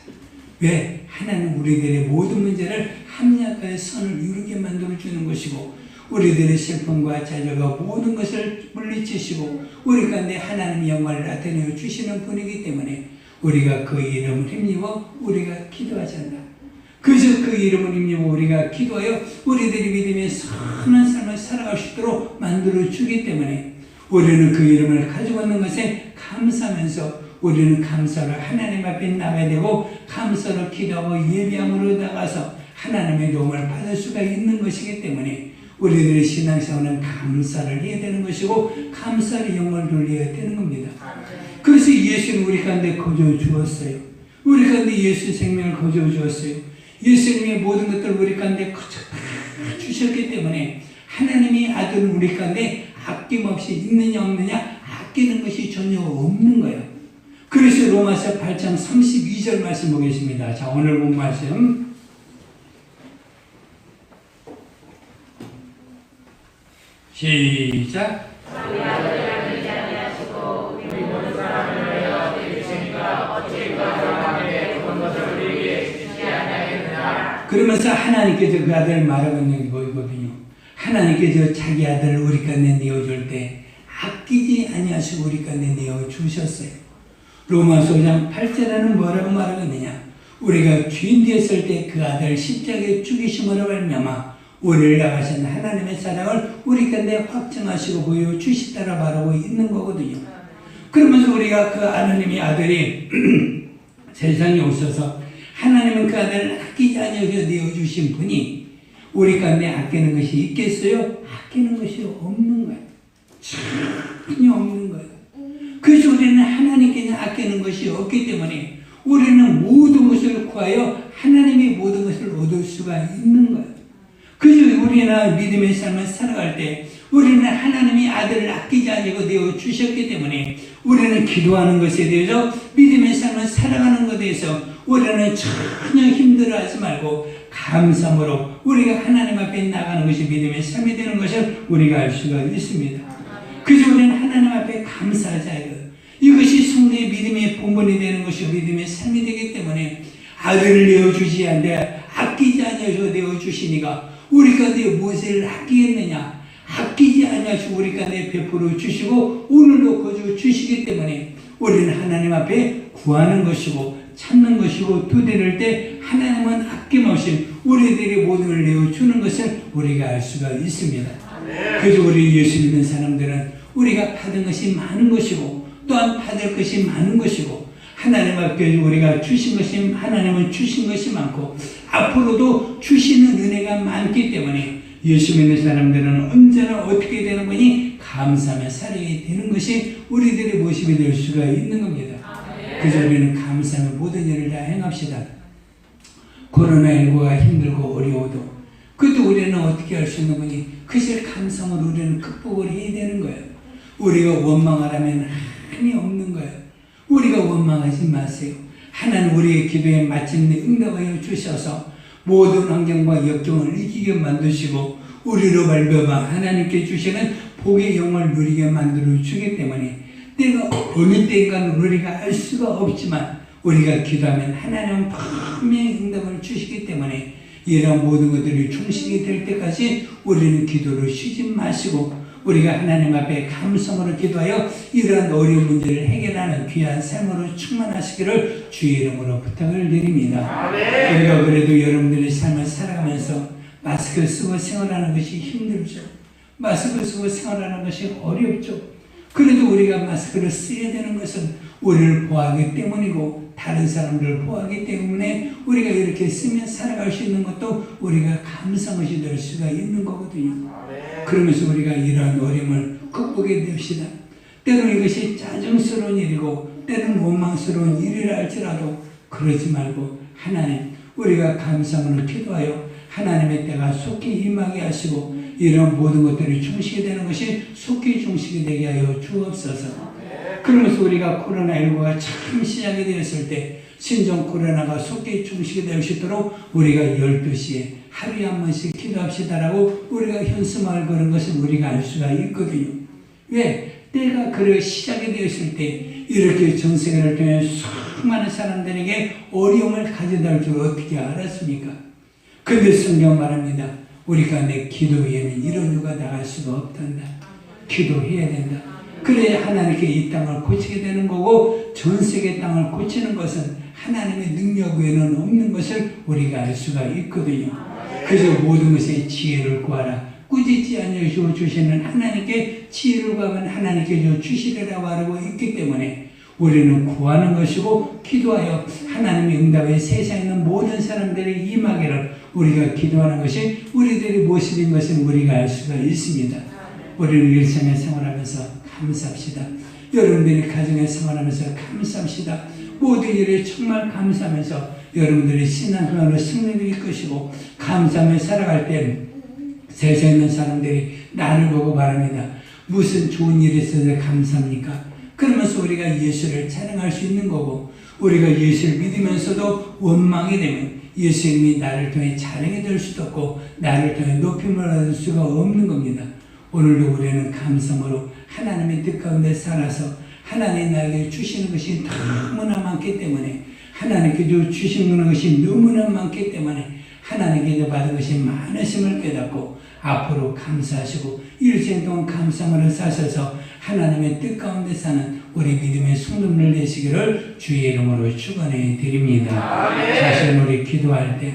왜? 하나님 우리들의 모든 문제를 합력하여 선을 이루게 만들어주는 것이고 우리들의 슬픔과 좌절과 모든 것을 물리치시고 우리 가운데 하나님의 영광을 나타내어 주시는 분이기 때문에 우리가 그 이름을 힘입어 우리가 기도하지 않나. 그래서 그 이름을 힘입어 우리가 기도하여 우리들이 믿음의 선한 삶을 살아갈 수 있도록 만들어주기 때문에 우리는 그 이름을 가지고 있는 것에 감사하면서 우리는 감사로 하나님 앞에 나가야 되고 감사로 기도하고 예배함으로 나가서 하나님의 도움을 받을 수가 있는 것이기 때문에 우리들의 신앙생활은 감사를 해야 되는 것이고 감사로 영광을 돌려야 되는 겁니다. 그래서 예수는 우리 가운데 거저 주었어요. 우리 가운데 예수 생명을 거저 주었어요. 예수님의 모든 것들을 우리 가운데 거저 주셨기 때문에 하나님의 아들은 우리 가운데 아낌없이 있느냐 없느냐 아끼는 것이 전혀 없는 거예요. 그래서 로마서 8장 32절 말씀 보겠습니다. 자, 오늘 본 말씀 시작. 그러면서 하나님께서 그 아들을 말하고 있는 거거든요. 하나님께서 자기 아들을 우리 가운데 내어줄 때 아끼지 아니하시고 우리 가운데 내어주셨어요. 로마서 5장 8절에는 뭐라고 말하거든요. 우리가 죄인 되었을 때 그 아들 십자가에 죽이심으로 말미암아 우리를 향하신 하나님의 사랑을 우리 가운데 확증하시고 보여주시다라 말하고 있는 거거든요. 그러면서 우리가 그 하나님의 아들이 세상에 오셔서 하나님은 그 아들을 아끼지 아니하여 내어주신 분이 우리 가운데 아끼는 것이 있겠어요? 아끼는 것이 없는 거예요. 전혀 없는 거예요. 그래서 우리는 하나님께 아끼는 것이 없기 때문에 우리는 모든 것을 구하여 하나님의 모든 것을 얻을 수가 있는 거예요. 그래서 우리는 믿음의 삶을 살아갈 때 우리는 하나님의 아들을 아끼지 아니고 내어주셨기 때문에 우리는 기도하는 것에 대해서 믿음의 삶을 살아가는 것에 대해서 우리는 전혀 힘들어하지 말고 감사함으로 우리가 하나님 앞에 나가는 것이 믿음의 삶이 되는 것을 우리가 알 수가 있습니다. 그래서 우리는 하나님 앞에 감사하자 이거예요. 이것이 성도의 믿음의 본분이 되는 것이 믿음의 삶이 되기 때문에 아들을 내어주지 않되 아끼지 아니하시고 내어주시니까 우리 가운데 무엇을 아끼겠느냐. 아끼지 아니하시고 우리 가운데 베풀어 주시고 오늘도 거저 주시기 때문에 우리는 하나님 앞에 구하는 것이고 찾는 것이고 두드릴 때 하나님은 아낌없이 우리들의 모든 걸 내어주는 것을 우리가 알 수가 있습니다. 그래서 우리 예수 믿는 사람들은 우리가 받은 것이 많은 것이고 또한 받을 것이 많은 것이고 하나님 앞에 우리가 주신 것이 하나님은 주신 것이 많고 앞으로도 주시는 은혜가 많기 때문에 예수 믿는 사람들은 언제나 어떻게 되는 거니 감사하며 살아야 되는 것이 우리들의 모습이 될 수가 있는 겁니다. 그래서 우리는 감사하며 모든 일을 다 행합시다. 코로나19가 힘들고 어려워도 그것도 우리는 어떻게 할 수 있는 거니 그것을 감사함으로 우리는 극복을 해야 되는 거예요. 우리가 원망을 하면 한이 없는 거예요. 우리가 원망하지 마세요. 하나님 우리의 기도에 마침내 응답하여 주셔서 모든 환경과 역경을 이기게 만드시고 우리로 발견하 하나님께 주시는 복의 영을 누리게 만들어 주기 때문에 때가 어느 때인가는 우리가 알 수가 없지만 우리가 기도하면 하나님은 분명히 응답을 주시기 때문에 이러한 모든 것들이 충실히 될 때까지 우리는 기도를 쉬지 마시고 우리가 하나님 앞에 감성으로 기도하여 이러한 어려운 문제를 해결하는 귀한 삶으로 충만하시기를 주의 이름으로 부탁을 드립니다. 우리가 그래도 여러분들의 삶을 살아가면서 마스크 쓰고 생활하는 것이 힘들죠. 마스크 쓰고 생활하는 것이 어렵죠. 그래도 우리가 마스크를 써야 되는 것은 우리를 보호하기 때문이고 다른 사람들을 보호하기 때문에 우리가 이렇게 쓰며 살아갈 수 있는 것도 우리가 감사것이 될 수가 있는 거거든요. 그러면서 우리가 이러한 어려움을 극복해 됩시다. 때로는 이것이 짜증스러운 일이고 때로는 원망스러운 일이라 할지라도 그러지 말고 하나님 우리가 감사함으로 기도하여 하나님의 때가 속히 임하게 하시고 이런 모든 것들이 충실히 되는 것이 속히 충실히 되게 하여 주옵소서. 그러면서 우리가 코로나19가 처음 시작이 되었을 때 신종 코로나가 속히 충실히 될 수 있도록 우리가 12시에 하루에 한 번씩 기도합시다라고 우리가 현수막을 거는 것을 우리가 알 수가 있거든요. 왜? 때가 그래 시작이 되었을 때 이렇게 전 세계를 통해 수많은 사람들에게 어려움을 가져다 줄 줄 어떻게 알았습니까? 근데 성경 말합니다. 우리가 내 기도 외에는 이런 이유가 나갈 수가 없단다. 기도해야 된다. 그래야 하나님께 이 땅을 고치게 되는 거고 전 세계 땅을 고치는 것은 하나님의 능력 외에는 없는 것을 우리가 알 수가 있거든요. 그래서 모든 것에 지혜를 구하라. 꾸짖지 않으시고 주시는 하나님께 지혜를 구하면 하나님께 주시리라고 하고 있기 때문에 우리는 구하는 것이고 기도하여 하나님의 응답에 세상에 있는 모든 사람들이 임하기를 우리가 기도하는 것이 우리들의 모습인 것을 우리가 알 수가 있습니다. 우리는 일상에 생활하면서 감사합시다. 여러분들이 가정에 생활하면서 감사합시다. 모든 일에 정말 감사하면서 여러분들이 신앙생활을 승리될 것이고 감사하며 살아갈 때 세상에 있는 사람들이 나를 보고 말합니다. 무슨 좋은 일이 있어서 감사합니까? 그러면서 우리가 예수를 찬양할 수 있는 거고 우리가 예수를 믿으면서도 원망이 되면 예수님이 나를 통해 찬양이 될 수도 없고 나를 통해 높임을 얻을 수가 없는 겁니다. 오늘도 우리는 감사함으로 하나님의 뜻 가운데 살아서 하나님 나에게 주시는 것이 너무나 많기 때문에 하나님께서 주시는 것이 너무나 많기 때문에 하나님께서 받은 것이 많으심을 깨닫고 앞으로 감사하시고 일생 동안 감사함으로 사셔서 하나님의 뜻 가운데 사는 우리 믿음의 성도를 내시기를 주의 이름으로 축원해 드립니다. 사실 우리 기도할 때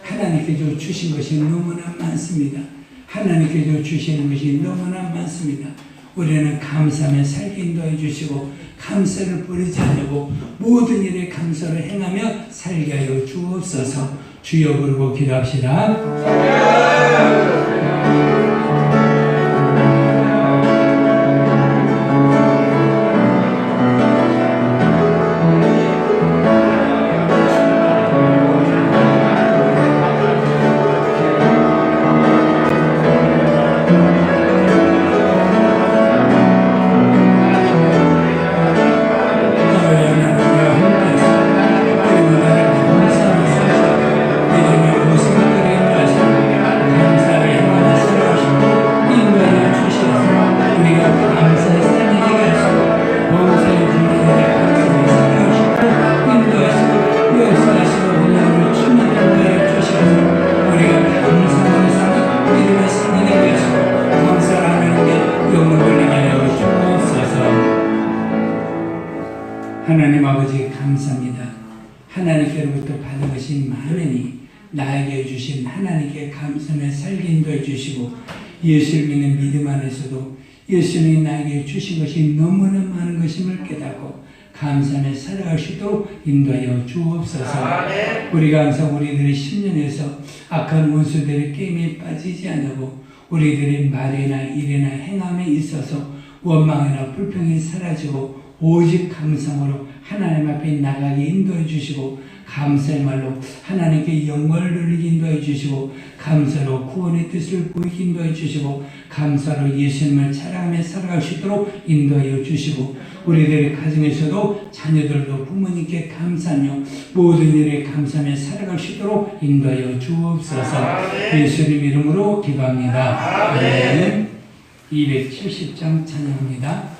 하나님께서 주신 것이 너무나 많습니다. 하나님께서 주시는 것이 너무나 많습니다. 우리는 감사하며 살게 인도해 주시고 감사를 버리지 않고 모든 일에 감사를 행하며 살게 하여 주옵소서. 주여 부르고 기도합시다. 하나님 아버지 감사합니다. 하나님께로부터 받은 것이 많으니 나에게 주신 하나님께 감사하며 살게 인도해 주시고 예수를 믿는 믿음 안에서도 예수님이 나에게 주신 것이 너무나 많은 것임을 깨닫고 감사하며 살아갈 수 있도록 인도하여 주옵소서. 우리가 항상 우리들의 심령에서 악한 원수들의 게임에 빠지지 않고 우리들의 말이나 일이나 행함에 있어서 원망이나 불평이 사라지고 오직 감사함으로 하나님 앞에 나가게 인도해 주시고 감사의 말로 하나님께 영광을 돌리게 인도해 주시고 감사로 구원의 뜻을 보이게 인도해 주시고 감사로 예수님을 자랑하며 살아갈 수 있도록 인도하여 주시고 우리들의 가정에서도 자녀들도 부모님께 감사하며 모든 일에 감사하며 살아갈 수 있도록 인도하여 주옵소서. 예수님 이름으로 기도합니다. 아멘. 270장 찬양합니다.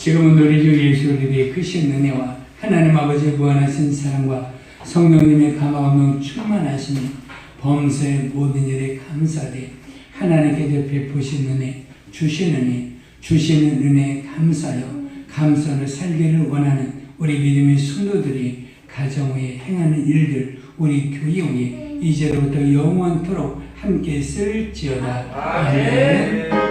지금은 우리 주 예수 그리스도의 크신 은혜와 하나님 아버지의 무한하신 사랑과 성령님의 감화감동 충만하심이 범사의 모든 일에 감사되 하나님께서 베푸신 은혜, 주시는 은혜에 감사하여 감사로 살기를 원하는 우리 믿음의 성도들이 가정 위에 행하는 일들, 우리 교회 위에 이제로부터 영원토록 함께 쓸지어다. 아멘.